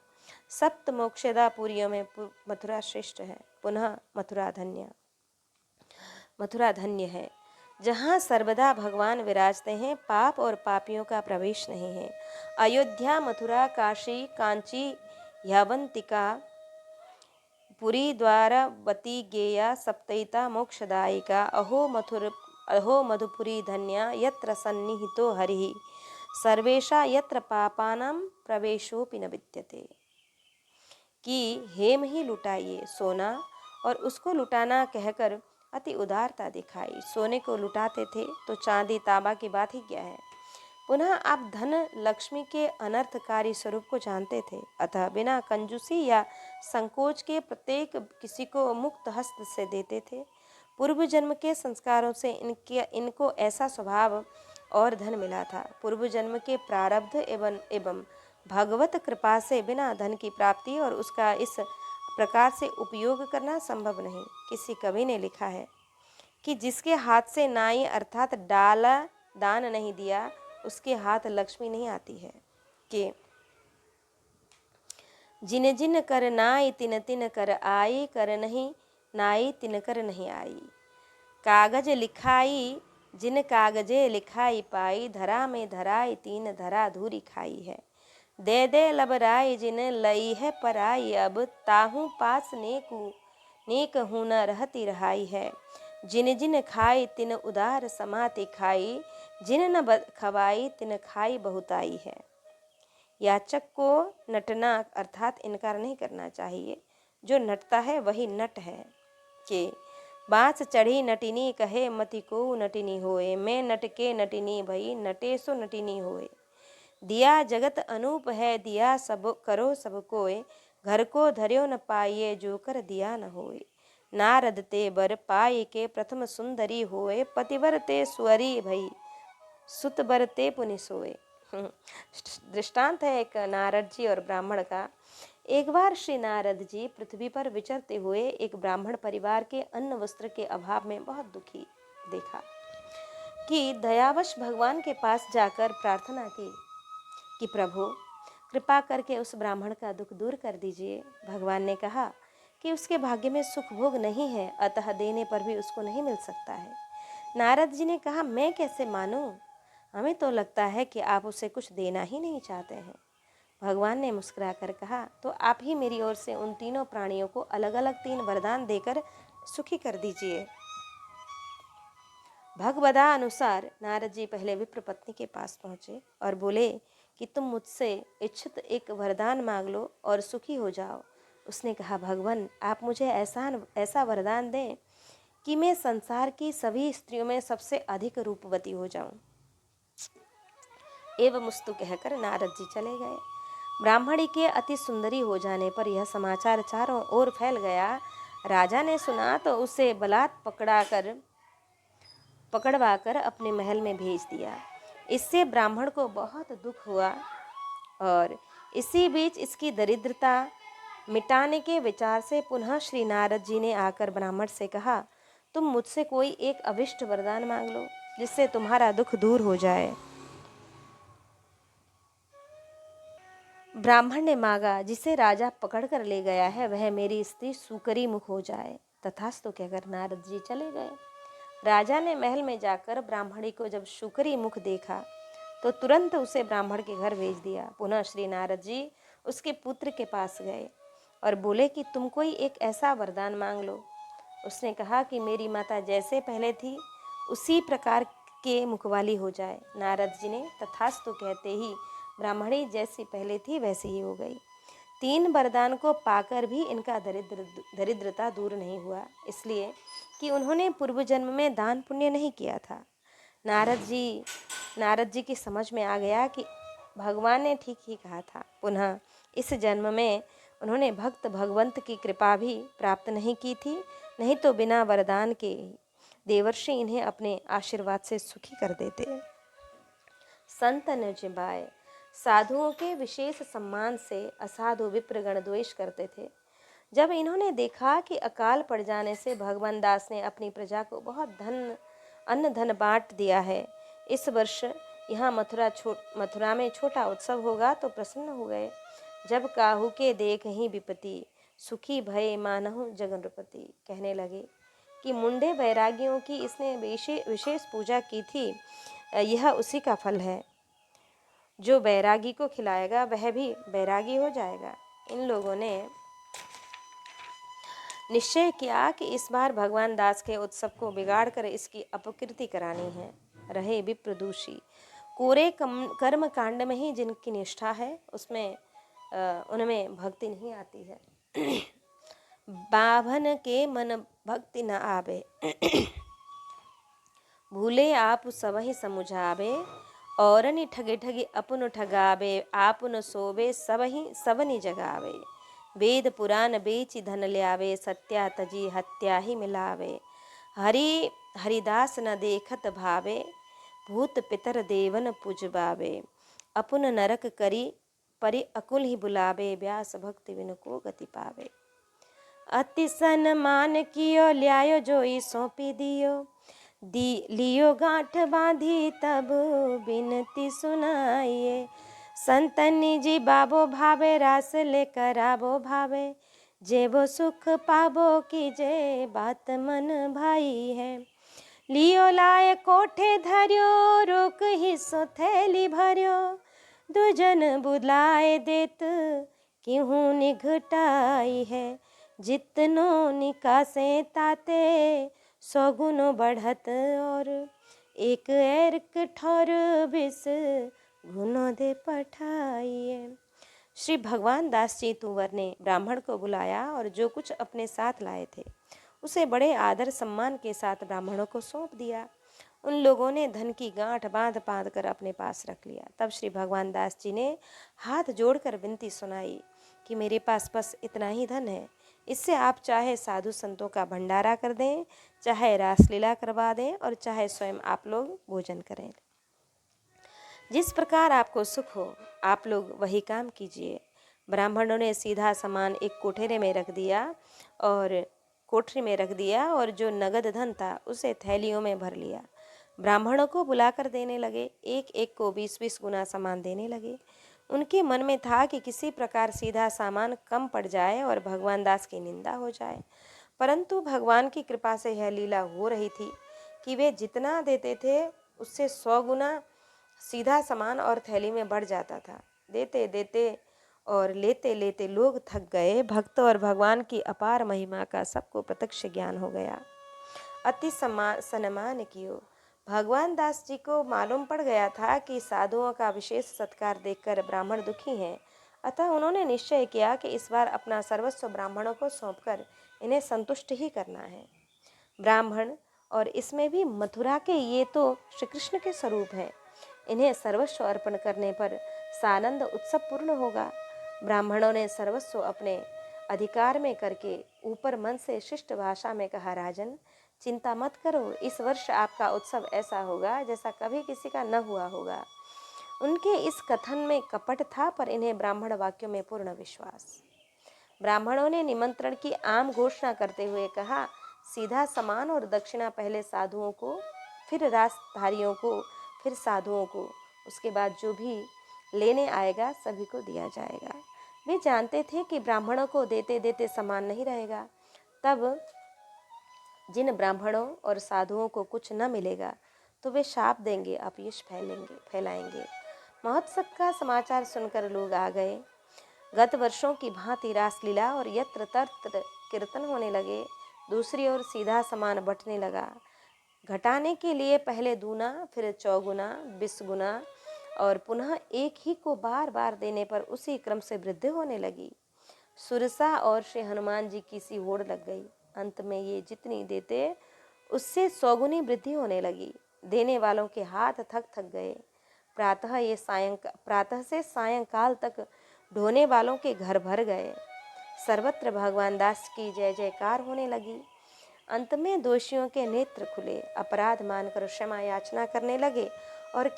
सप्त मोक्षदा पुरियों में मथुरा श्रेष्ठ है। पुनः मथुरा धन्य है, जहाँ सर्वदा भगवान विराजते हैं, पाप और पापियों का प्रवेश नहीं है। अयोध्या, मथुरा, काशी, कांची, यावंतिका, पुरी, द्वारावती, गेया, सप्तैता, मोक्षदायिका, अहो मधुपुरी धन्या, यत्र सन्निहितो हरिः, सर्वेशा यत्र पापानां प्रवेशोपि न विद्यते। कि हेम ही लुटाइए, सोना और उसको लुटाना कहकर अति उदारता दिखाई। सोने को लुटाते थे तो चांदी तांबा की बात ही क्या है। पुनः आप धन लक्ष्मी के अनर्थकारी स्वरूप को जानते थे, अतः बिना कंजूसी या संकोच के प्रत्येक किसी को मुक्त हस्त से देते थे। पूर्व जन्म के संस्कारों से इनको ऐसा स्वभाव और धन मिला था। पूर्व जन्म के प्रारब्ध एवं भगवत कृपा से बिना धन की प्राप्ति और उसका इस प्रकार से उपयोग करना संभव नहीं। किसी कवि ने लिखा है कि जिसके हाथ से नाई अर्थात डाला दान नहीं दिया, उसके हाथ लक्ष्मी नहीं आती है। कि जिन जिन कर नाई तिन तिन कर आई, कर नहीं नाई तिन कर नहीं आई। कागज लिखाई जिन कागजे लिखाई पाई, धरा में धराई तीन धरा धूरी खाई है। दे दे लबराई जिन लई है पराई, अब ताहू पास नेक हूँ न रहती रहाई है। जिन जिन खाई तिन उदार समाति खाई, जिन न खवाई तिन खाई बहुताई है। याचक को नटना अर्थात इनकार नहीं करना चाहिए, जो नटता है वही नट है। कि बाँस चढ़ी नटिनी कहे मति को नटिनी होए, मैं नट के नटिनी भई नटे सो नटिनी होए। दिया जगत अनूप है दिया सब करो सब कोय, घर को धर्यो न पाइए जो कर दिया न होए। नारद ते बर पाई के प्रथम सुंदरी होए, पतिवर ते स्वरी भई सुत बर ते पुनि सोए। दृष्टांत है एक नारद जी और ब्राह्मण का। एक बार श्री नारद जी पृथ्वी पर विचरते हुए एक ब्राह्मण परिवार के अन्न वस्त्र के अभाव में बहुत दुखी देखा कि दयावश भगवान के पास जाकर प्रार्थना की कि प्रभु कृपा करके उस ब्राह्मण का दुख दूर कर दीजिए। भगवान ने कहा कि उसके भाग्य में सुख भोग नहीं है, अतः देने पर भी उसको नहीं मिल सकता है। नारद जी ने कहा, मैं कैसे मानूं? हमें तो लगता है कि आप उसे कुछ देना ही नहीं चाहते हैं। भगवान ने मुस्कुराकर कहा, तो आप ही मेरी ओर से उन तीनों प्राणियों को अलग अलग 3 वरदान देकर सुखी कर दीजिए। भगवदा अनुसार नारद जी पहले विप्र पत्नी के पास पहुँचे और बोले कि तुम मुझसे इच्छित एक वरदान मांग लो और सुखी हो जाओ। उसने कहा, भगवान आप मुझे ऐसा वरदान दें कि मैं संसार की सभी स्त्रियों में सबसे अधिक रूपवती हो जाऊं। एवं मुस्तु कहकर नारद जी चले गए। ब्राह्मणी के अति सुंदरी हो जाने पर यह समाचार चारों ओर फैल गया। राजा ने सुना तो उसे बलात् पकड़वाकर अपने महल में भेज दिया। इससे ब्राह्मण को बहुत दुख हुआ और इसी बीच इसकी दरिद्रता मिटाने के विचार से पुनः श्री नारद जी ने आकर ब्राह्मण से कहा, तुम मुझसे कोई एक अभिष्ट वरदान मांग लो जिससे तुम्हारा दुख दूर हो जाए। ब्राह्मण ने मांगा, जिसे राजा पकड़ कर ले गया है वह मेरी स्त्री सुकरी मुख हो जाए। तथास्तु कहकर नारद जी चले गए। राजा ने महल में जाकर ब्राह्मणी को जब शुकरी मुख देखा तो तुरंत उसे ब्राह्मण के घर भेज दिया। पुनः श्री नारद जी उसके पुत्र के पास गए और बोले कि तुम कोई एक ऐसा वरदान मांग लो। उसने कहा कि मेरी माता जैसे पहले थी उसी प्रकार के मुखवाली हो जाए। नारद जी ने तथास्तु कहते ही ब्राह्मणी जैसी पहले थी वैसी ही हो गई। 3 वरदान को पाकर भी इनका दरिद्रता दूर नहीं हुआ, इसलिए कि उन्होंने पूर्व जन्म में दान पुण्य नहीं किया था। नारद जी की समझ में आ गया कि भगवान ने ठीक ही कहा था। पुनः इस जन्म में उन्होंने भक्त भगवंत की कृपा भी प्राप्त नहीं की थी, नहीं तो बिना वरदान के देवर्षि इन्हें अपने आशीर्वाद से सुखी कर देते। संत निर्जिबाए साधुओं के विशेष सम्मान से असाधु विप्रगण द्वेष करते थे। जब इन्होंने देखा कि अकाल पड़ जाने से भगवान दास ने अपनी प्रजा को बहुत अन्न धन बांट दिया है, इस वर्ष यहाँ मथुरा में छोटा उत्सव होगा, तो प्रसन्न हो गए। जब काहू के देख ही विपत्ति, सुखी भय मानहु जगन्नपति। कहने लगे कि मुंडे बैरागियों की इसने विशेष पूजा की थी, यह उसी का फल है। जो बैरागी को खिलाएगा वह भी बैरागी हो जाएगा। इन लोगों ने निश्चय किया कि इस बार भगवान दास के उत्सव को बिगाड़ कर इसकी अपकीर्ति करानी है। रहे विप्रदूषी, कोरे कर्म कांड में ही जिनकी निष्ठा है उसमें उनमें भक्ति नहीं आती है। बाभन के मन भक्ति न आवे, भूले आप सबहि समुझावे, औरनि ठगे ठगे अपुन ठगावे, आपुन सोवे सबनि जगावे। वेद पुराण बेचि धन ल्यावे, सत्या तजी हत्या ही मिलावे। हरिदास न देखत भावे, भूत पितर देवन पूजबावे, अपुन नरक करी परि अकुल ही बुलावे, व्यास भक्ति बिनु को गति पावे। अति सन्मान कियो ल्यायो जोई सौंपी दियो, लियो गांठ बांधी तब बिनती सुनाइए। संतनी जी बाबो भावे, रास लेकर आवो भावे, जेबो सुख पाबो कीजे बात मन भाई है। लियो लाए कोठे धर्यो, रोक ही सो थैली भर्यो, दुजन बुलाए देत क्यों निघटाई है। जितनो निकासे ताते 100 गुनो बढ़त, और एक एरक ठोर 20 गुनो दे पठाइए। श्री भगवान दास जी तुंवर ने ब्राह्मण को बुलाया और जो कुछ अपने साथ लाए थे उसे बड़े आदर सम्मान के साथ ब्राह्मणों को सौंप दिया। उन लोगों ने धन की गांठ बांध बांध कर अपने पास रख लिया। तब श्री भगवान दास जी ने हाथ जोड़कर विनती सुनाई कि मेरे पास बस इतना ही धन है, इससे आप चाहे साधु संतों का भंडारा कर दें, चाहे रासलीला करवा दें और चाहे स्वयं आप लोग भोजन करें। जिस प्रकार आपको सुख हो आप लोग वही काम कीजिए। ब्राह्मणों ने सीधा सामान एक कोठरी में रख दिया और जो नगद धन था उसे थैलियों में भर लिया। ब्राह्मणों को बुलाकर देने लगे, एक एक को 20-20 गुना सामान देने लगे। उनके मन में था कि किसी प्रकार सीधा सामान कम पड़ जाए और भगवान दास की निंदा हो जाए, परंतु भगवान की कृपा से यह लीला हो रही थी कि वे जितना देते थे उससे 100 गुना सीधा सामान और थैली में बढ़ जाता था। देते देते और लेते लेते लोग थक गए। भक्त और भगवान की अपार महिमा का सबको प्रत्यक्ष ज्ञान हो गया। अति सम्मान कियो। भगवान दास जी को मालूम पड़ गया था कि साधुओं का विशेष सत्कार देखकर ब्राह्मण दुखी हैं, अतः उन्होंने निश्चय किया कि इस बार अपना सर्वस्व ब्राह्मणों को सौंपकर इन्हें संतुष्ट ही करना है। ब्राह्मण और इसमें भी मथुरा के ये तो श्री कृष्ण के स्वरूप हैं, इन्हें सर्वस्व अर्पण करने पर सानंद उत्सव पूर्ण होगा। ब्राह्मणों ने सर्वस्व अपने अधिकार में करके ऊपर मन से शिष्ट भाषा में कहा, राजन चिंता मत करो, इस वर्ष आपका उत्सव ऐसा होगा जैसा कभी किसी का न हुआ होगा। उनके इस कथन में कपट था, पर इन्हें ब्राह्मण वाक्यों में पूर्ण विश्वास। ब्राह्मणों ने निमंत्रण की आम घोषणा करते हुए कहा, सीधा समान और दक्षिणा पहले साधुओं को, फिर रासधारियों को, फिर साधुओं को, उसके बाद जो भी लेने आएगा सभी को दिया जाएगा। वे जानते थे कि ब्राह्मणों को देते देते समान नहीं रहेगा, तब जिन ब्राह्मणों और साधुओं को कुछ न मिलेगा तो वे शाप देंगे, अपयश फैलाएंगे। महोत्सव का समाचार सुनकर लोग आ गए। गत वर्षों की भांति रासलीला और यत्र तत्र कीर्तन होने लगे। दूसरी ओर सीधा सामान बंटने लगा। घटाने के लिए पहले दूना, फिर 4 20 गुना और पुनः एक ही को बार बार देने पर उसी क्रम से वृद्धि होने लगी। सुरसा और श्री हनुमान जी की सी होड़ लग गई। अंत में ये जितनी देते उससे 100 गुनी वृद्धि होने लगी। देने वालों के हाथ थक गए। प्रातः से सायंकाल तक ढोने वालों के घर भर गए। सर्वत्र भगवान दास की जय जयकार होने लगी। अंत में दोषियों के नेत्र खुले, अपराध मानकर क्षमा याचना करने लगे और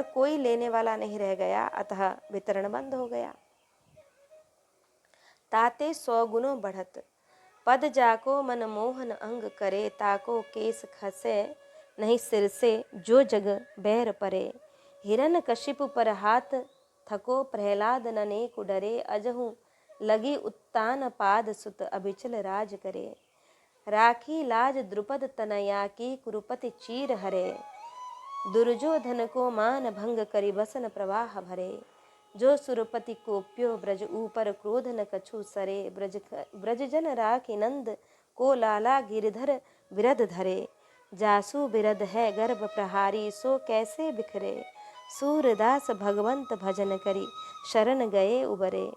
कोई लेने वाला नहीं रह गया, अतः वितरण बंद हो गया। ताते 100 गुनो बढ़त, पद जाको मन मोहन अंग करे, ताको केस खसे नहीं सिर से जो जग बैर परे। हिरन कशिपु पर हाथ थको, प्रहलाद ननेक डरे, अजहु लगी उत्तान पाद सुत, अभिचल राज करे। राखी लाज द्रुपद तनया की, कुरुपति चीर हरे, दुर्योधन को मान भंग करी, बसन प्रवाह भरे। जो सुरपति कोप्यो ब्रज ऊपर, क्रोध न कछु सरे, ब्रज जन राखी नंद को, लाला गिरधर बिरध धरे। जासु बिरध है गर्भ प्रहारी, सो कैसे बिखरे, सूरदास भगवंत भजन करी, शरण गए उबरे।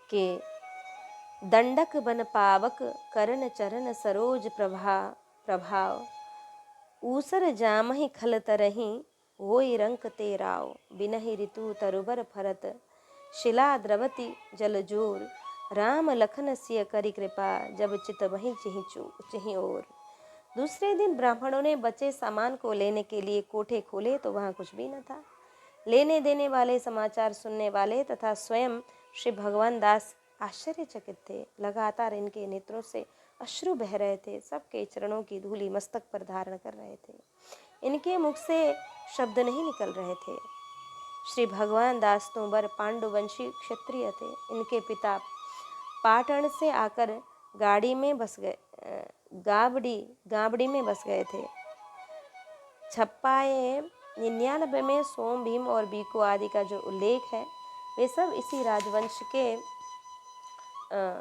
के दंडक बन पावक, करण चरण सरोज प्रभाव, ऊसर जामहि खल तरही, होई रंक तेराव। बिनहि ऋतु तरुबर फरत, शिला द्रवती जल जोर, राम लखन सिय करी कृपा, जब चित वही चिहि ओर। दूसरे दिन ब्राह्मणों ने बचे सामान को लेने के लिए कोठे खोले तो वहाँ कुछ भी न था। लेने देने वाले, समाचार सुनने वाले तथा स्वयं श्री भगवान दास आश्चर्यचकित थे। लगातार इनके नेत्रों से अश्रु बह रहे थे। सबके चरणों की धूली मस्तक पर धारण कर रहे थे। इनके मुख से शब्द नहीं निकल रहे थे। श्री भगवान दास तोमर पांडुवंशी क्षत्रिय थे। इनके पिता पाटन से आकर गाड़ी में बस गए गाबड़ी में बस गए थे। छप्पाए 99 में सोम, भीम और बीको आदि का जो उल्लेख है वे सब इसी राजवंश के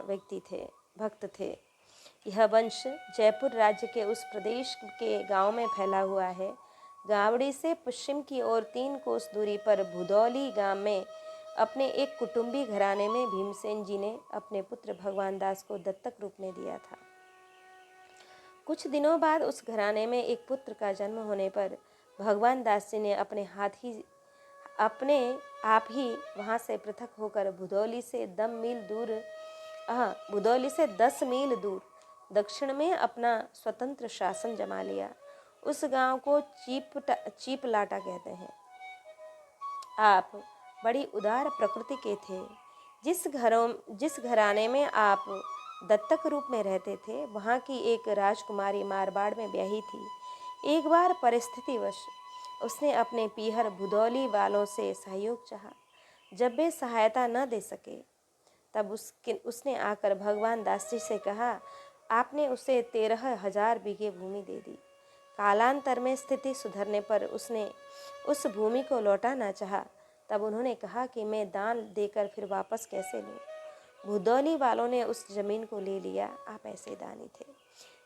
व्यक्ति थे, भक्त थे। यह वंश जयपुर राज्य के उस प्रदेश के गांव में फैला हुआ है। गावड़ी से पश्चिम की ओर 3 कोस दूरी पर भुदौली गांव में अपने एक कुटुंबी घराने में भीमसेन जी ने अपने पुत्र भगवान दास को दत्तक रूप में दिया था। कुछ दिनों बाद उस घराने में एक पुत्र का जन्म होने पर भगवान दास जी ने अपने आप ही वहाँ से पृथक होकर भुदौली से 10 मील दूर दक्षिण में अपना स्वतंत्र शासन जमा लिया। उस गांव को चीपलाटा कहते हैं। आप बड़ी उदार प्रकृति के थे। जिस घराने में आप दत्तक रूप में रहते थे वहाँ की एक राजकुमारी मारवाड़ में ब्याही थी। एक बार परिस्थितिवश उसने अपने पीहर भुदौली वालों से सहयोग चाहा। जब वे सहायता न दे सके तब उसने आकर भगवान दास जी से कहा, आपने उसे 13,000 बीघे भूमि दे दी। कालांतर में स्थिति सुधरने पर उसने उस भूमि को लौटाना चाहा। तब उन्होंने कहा कि मैं दान देकर फिर वापस कैसे लूँ। भुदौली वालों ने उस जमीन को ले लिया। आप ऐसे दानी थे।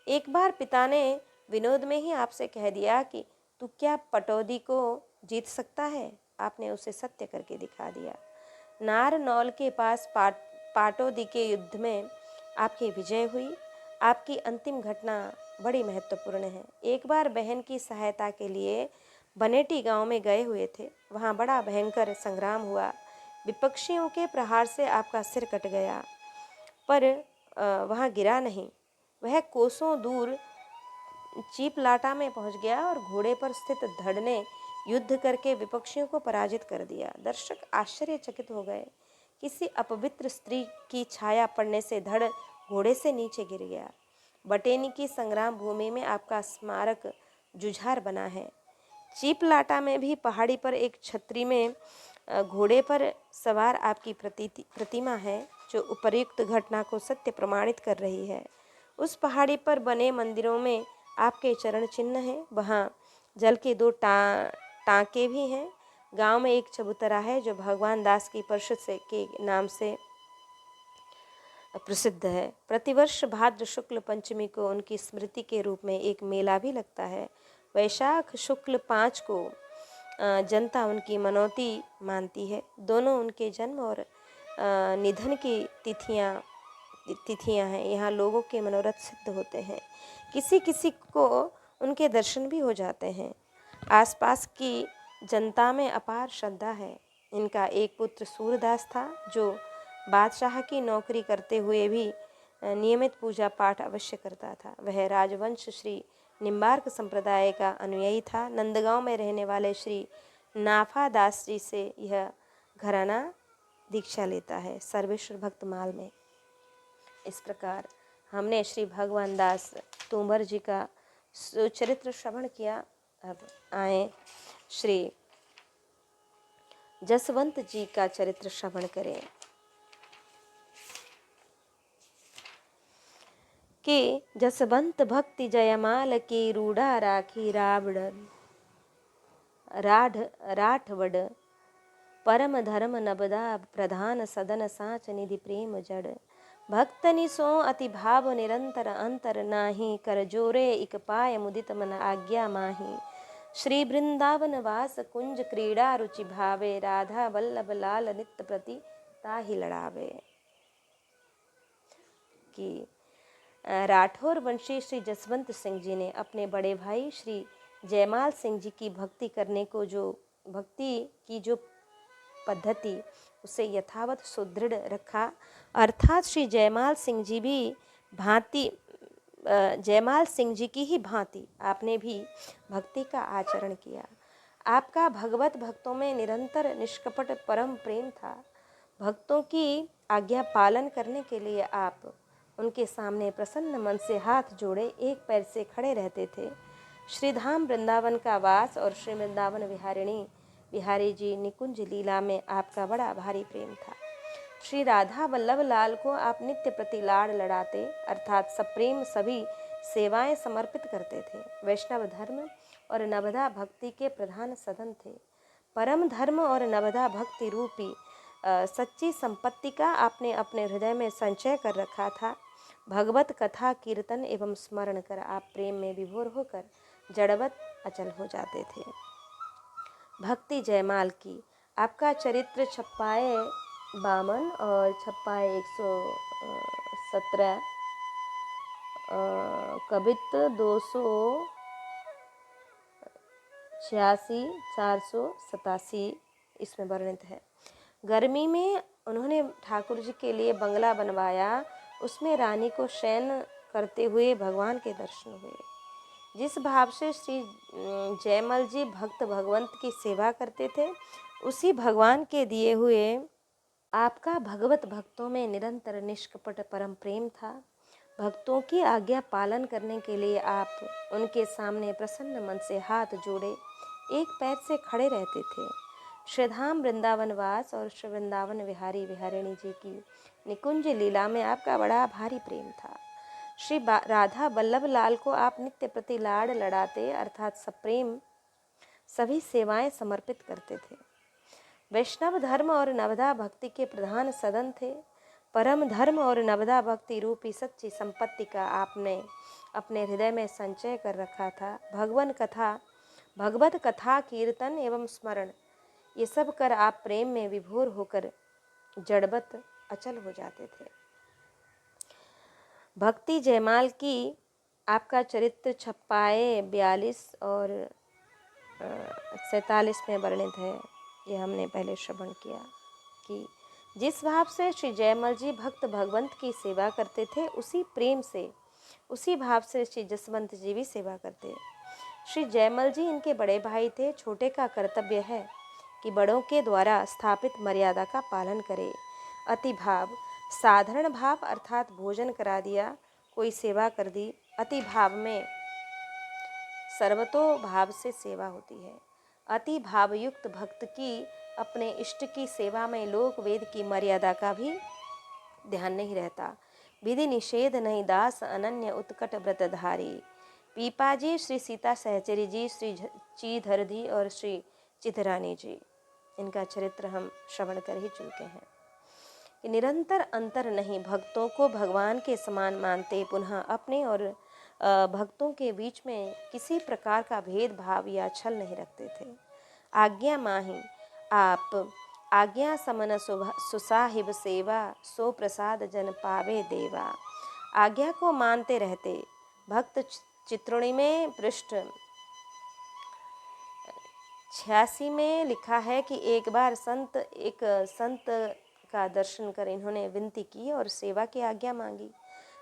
एक बार पिता ने विनोद में ही आपसे कह दिया कि तू क्या पटौदी को जीत सकता है। आपने उसे सत्य करके दिखा दिया। नारनौल के पास पाटौदी के युद्ध में आपकी विजय हुई। आपकी अंतिम घटना बड़ी महत्वपूर्ण है। एक बार बहन की सहायता के लिए बनेटी गांव में गए हुए थे। वहां बड़ा भयंकर संग्राम हुआ। विपक्षियों के प्रहार से आपका सिर कट गया, पर वहां गिरा नहीं। वह कोसों दूर चीपलाटा में पहुंच गया और घोड़े पर स्थित धड़ ने युद्ध करके विपक्षियों को पराजित कर दिया। दर्शक आश्चर्यचकित हो गए। किसी अपवित्र स्त्री की छाया पड़ने से धड़ घोड़े से नीचे गिर गया। बटेनी की संग्राम भूमि में आपका स्मारक जुझार बना है। चीपलाटा में भी पहाड़ी पर एक छतरी में घोड़े पर सवार आपकी प्रतिमा है जो उपर्युक्त घटना को सत्य प्रमाणित कर रही है। उस पहाड़ी पर बने मंदिरों में आपके चरण चिन्ह हैं। वहाँ जल के 2 टाँके भी हैं। गांव में एक चबूतरा है जो भगवान दास की परिषद से के नाम से प्रसिद्ध है। प्रतिवर्ष भाद्र शुक्ल पंचमी को उनकी स्मृति के रूप में एक मेला भी लगता है। वैशाख शुक्ल 5 को जनता उनकी मनौती मानती है। दोनों उनके जन्म और निधन की तिथियां हैं। यहाँ लोगों के मनोरथ सिद्ध होते हैं। किसी किसी को उनके दर्शन भी हो जाते हैं। आसपास की जनता में अपार श्रद्धा है। इनका एक पुत्र सूरदास था जो बादशाह की नौकरी करते हुए भी नियमित पूजा पाठ अवश्य करता था। वह राजवंश श्री निम्बार्क संप्रदाय का अनुयायी था। नंदगांव में रहने वाले श्री नाफा दास जी से यह घराना दीक्षा लेता है, सर्वेश्वर भक्त माल में। इस प्रकार हमने श्री भगवान दास तोमर जी का चरित्र श्रवण किया। अब आए श्री जसवंत जी का चरित्र श्रवण करें कि जसवंत भक्ति जयमाल की रूढ़ा राखी राठवड परम धर्म नबदा प्रधान सदन साच निधि प्रेम जड़ भक्तनि सो अति भाव निरंतर अंतर नाही कर जोरे इक पाय मुदित मन आज्ञा माही श्री वृंदावन वास कुंज क्रीड़ा रुचि भावे राधा वल्लभ लाल नित्य प्रति ताहि लड़ावे। कि राठौर वंशी श्री जसवंत सिंह जी ने अपने बड़े भाई श्री जयमाल सिंह जी की भक्ति की जो पद्धति उसे यथावत सुदृढ़ रखा। अर्थात श्री जयमाल सिंह जी भी जयमाल सिंह जी की ही भांति आपने भी भक्ति का आचरण किया। आपका भगवत भक्तों में निरंतर निष्कपट परम प्रेम था। भक्तों की आज्ञा पालन करने के लिए आप उनके सामने प्रसन्न मन से हाथ जोड़े एक पैर से खड़े रहते थे। श्रीधाम वृंदावन का वास और श्री वृंदावन बिहारी जी निकुंज लीला में आपका बड़ा भारी प्रेम था। श्री राधा वल्लभ लाल को आप नित्य प्रति लाड़ लड़ाते अर्थात सप्रेम सभी सेवाएं समर्पित करते थे। वैष्णव धर्म और नवधा भक्ति के प्रधान सदन थे। परम धर्म और नवधा भक्ति रूपी सच्ची संपत्ति का आपने अपने हृदय में संचय कर रखा था। भगवत कथा कीर्तन एवं स्मरण कर आप प्रेम में विभोर होकर जड़वत अचल हो जाते थे। भक्ति जयमाल की आपका चरित्र छप्पाए 52 और छप्पाए 117 कवित्त 286 487 इसमें वर्णित है। गर्मी में उन्होंने ठाकुर जी के लिए बंगला बनवाया, उसमें रानी को शयन करते हुए भगवान के दर्शन हुए। जिस भाव से श्री जयमल जी भक्त भगवंत की सेवा करते थे, उसी भगवान के दिए हुए आपका भगवत भक्तों में निरंतर निष्कपट परम प्रेम था। भक्तों की आज्ञा पालन करने के लिए आप उनके सामने प्रसन्न मन से हाथ जोड़े एक पैर से खड़े रहते थे। श्रीधाम वृंदावन वास और श्री वृंदावन बिहारिणी जी की निकुंज लीला में आपका बड़ा भारी प्रेम था। श्री राधा वल्लभ लाल को आप नित्य प्रति लाड़ लड़ाते अर्थात सप्रेम सभी सेवाएं समर्पित करते थे। वैष्णव धर्म और नवधा भक्ति के प्रधान सदन थे। परम धर्म और नवधा भक्ति रूपी सच्ची संपत्ति का आपने अपने हृदय में संचय कर रखा था। भगवत कथा कीर्तन एवं स्मरण ये सब कर आप प्रेम में विभोर होकर जड़वत अचल हो जाते थे। भक्ति जयमाल की आपका चरित्र छप्पाए 42 और 47 में वर्णित है। ये हमने पहले श्रवण किया कि जिस भाव से श्री जयमल जी भक्त भगवंत की सेवा करते थे, उसी भाव से श्री जसवंत जी भी सेवा करते। श्री जयमल जी इनके बड़े भाई थे। छोटे का कर्तव्य है कि बड़ों के द्वारा स्थापित मर्यादा का पालन करे। अति भाव साधारण भाव अर्थात भोजन करा दिया, कोई सेवा कर दी। अति भाव में सर्वतो भाव से सेवा होती है। अति भावयुक्त भक्त की अपने इष्ट की सेवा में लोक वेद की मर्यादा का भी ध्यान नहीं रहता। विधि निषेध नहीं दास अनन्य उत्कट व्रतधारी। पीपाजी श्री सीता सहचरी जी, श्री चीधरधी और श्री चिधरानी जी, इनका चरित्र हम श्रवण कर ही चुके हैं कि निरंतर अंतर नहीं, भक्तों को भगवान के समान मानते, पुनः अपने और भक्तों के बीच में किसी प्रकार का भेदभाव या छल नहीं रखते थे। आज्ञा माही आप आज्ञा समन सुसाहिब सेवा, सो प्रसाद जन पावे देवा। आज्ञा को मानते रहते। भक्त चित्रुणी में पृष्ठ 86 में लिखा है कि एक बार एक संत का दर्शन कर इन्होंने विनती की और सेवा की आज्ञा मांगी।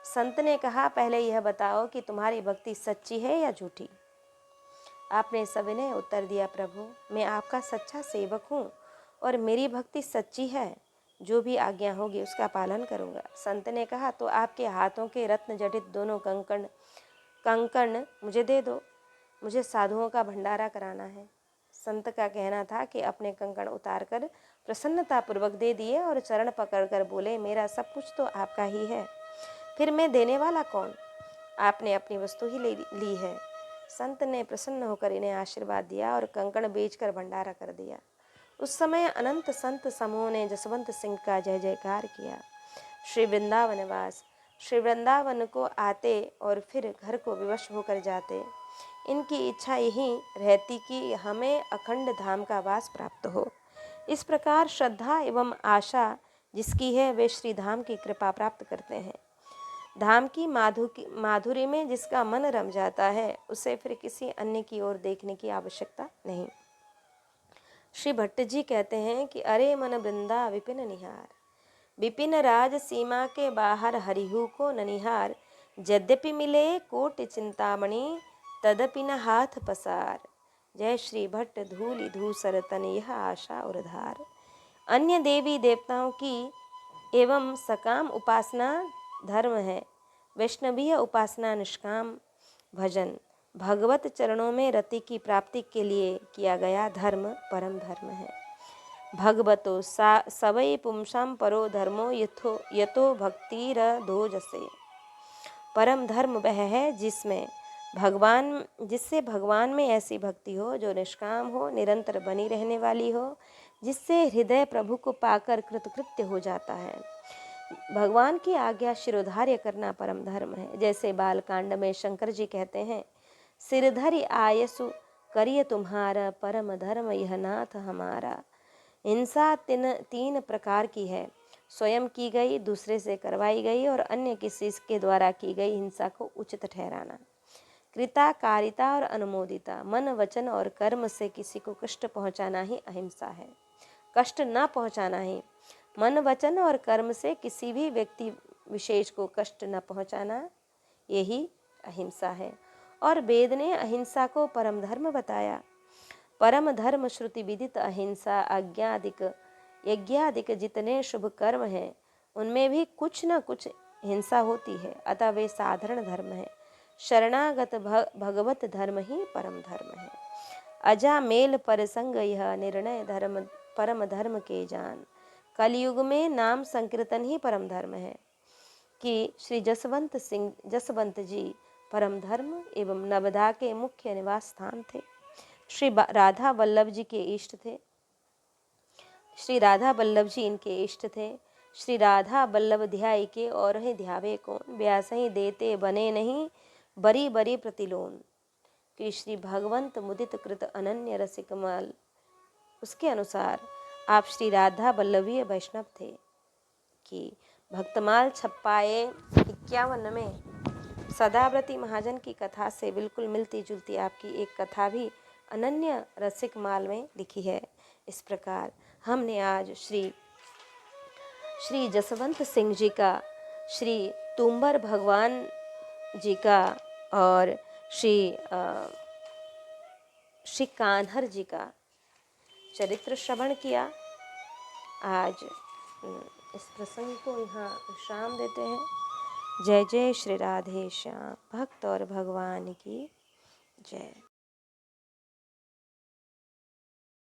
संत ने कहा, पहले यह बताओ कि तुम्हारी भक्ति सच्ची है या झूठी। आपने सविनय उत्तर दिया, प्रभु मैं आपका सच्चा सेवक हूँ और मेरी भक्ति सच्ची है। जो भी आज्ञा होगी उसका पालन करूँगा। संत ने कहा, तो आपके हाथों के रत्न जटित दोनों कंकण मुझे दे दो, मुझे साधुओं का भंडारा कराना है। संत का कहना था कि अपने कंकण उतारकर प्रसन्नतापूर्वक दे दिए और चरण पकड़कर बोले, मेरा सब कुछ तो आपका ही है, फिर मैं देने वाला कौन? आपने अपनी वस्तु ही ली है। संत ने प्रसन्न होकर इन्हें आशीर्वाद दिया और कंकण बेचकर भंडारा कर दिया। उस समय अनंत संत समूह ने जसवंत सिंह का जय जयकार किया। श्री वृंदावन को आते और फिर घर को विवश होकर जाते। इनकी इच्छा यही रहती कि हमें अखंड धाम का वास प्राप्त हो। इस प्रकार श्रद्धा एवं आशा जिसकी है वे श्री धाम की कृपा प्राप्त करते हैं। धाम की माधुरी में जिसका मन रम जाता है, उसे फिर किसी अन्य की ओर देखने की आवश्यकता नहीं। श्री भट्ट जी कहते हैं कि अरे मन वृंदा विपिन निहार, विपिन राज सीमा के बाहर हरिहु को ननिहार। यद्यपि मिले कोटि चिंतामणि, तदपि न हाथ पसार। जय श्री भट्ट धूलि धूसर तन, यह आशा उरधार। अन्य देवी देवताओं की एवं सकाम उपासना धर्म है, वैष्णवीय उपासना निष्काम भजन, भगवत चरणों में रति की प्राप्ति के लिए किया गया धर्म परम धर्म है। भगवतो सवै पुंसां परो धर्मो यथो यतो भक्तिरधोजसे। परम धर्म वह है जिससे भगवान में ऐसी भक्ति हो जो निष्काम हो, निरंतर बनी रहने वाली हो, जिससे हृदय प्रभु को पाकर कृतकृत्य हो जाता है। भगवान की आज्ञा शिरोधार्य करना परम धर्म है। जैसे बालकांड में शंकर जी कहते हैं, सिरधरि आयसु करिय तुम्हारा, परम धर्म यह नाथ हमारा। हिंसा तीन प्रकार की है, स्वयं की गई, दूसरे से करवाई गई और अन्य किसी के द्वारा की गई हिंसा को उचित ठहराना। कृता, कारिता और अनुमोदिता, मन वचन और कर्म से किसी को कष्ट पहुंचाना ही अहिंसा है। कष्ट न पहुंचाना ही, मन वचन और कर्म से किसी भी व्यक्ति विशेष को कष्ट न पहुंचाना, यही अहिंसा है। और वेद ने अहिंसा को परम धर्म बताया। परम धर्म श्रुति विदित अहिंसा, आज्ञादिक यज्ञादिक जितने शुभ कर्म हैं उनमें भी कुछ न कुछ हिंसा होती है, अतः वे साधारण धर्म है। शरणागत भगवत धर्म ही परम धर्म है। अजा मेल परसंग यह निर्णय धर्म परम धर्म के जान। कलयुग में नाम संकीर्तन ही परम धर्म है कि श्री जसवंत जी परम धर्म एवं नवदा के मुख्य निवास स्थान थे। श्री राधा वल्लभ जी के इष्ट थे। श्री राधा वल्लभ जी इनके इष्ट थे। श्री राधा वल्लभ ध्याय के और ही ध्यावे कौन, व्यास ही देते बने नहीं, बरी बरी प्रतिलोन। कि श्री भगवंत मुदित कृत अनन्य रसिकमाल, उसके अनुसार आप श्री राधा वल्लभीय वैष्णव थे। कि भक्तमाल छप्पाए 51 में सदाव्रती महाजन की कथा से बिल्कुल मिलती जुलती आपकी एक कथा भी अनन्य रसिक माल में लिखी है। इस प्रकार हमने आज श्री जसवंत सिंह जी का, श्री तुम्बर भगवान जी का और श्री कान्हर जी का चरित्र श्रवण किया। आज इस प्रसंग को यहाँ विश्राम देते हैं। जय जय श्री राधे श्याम। भक्त और भगवान की जय।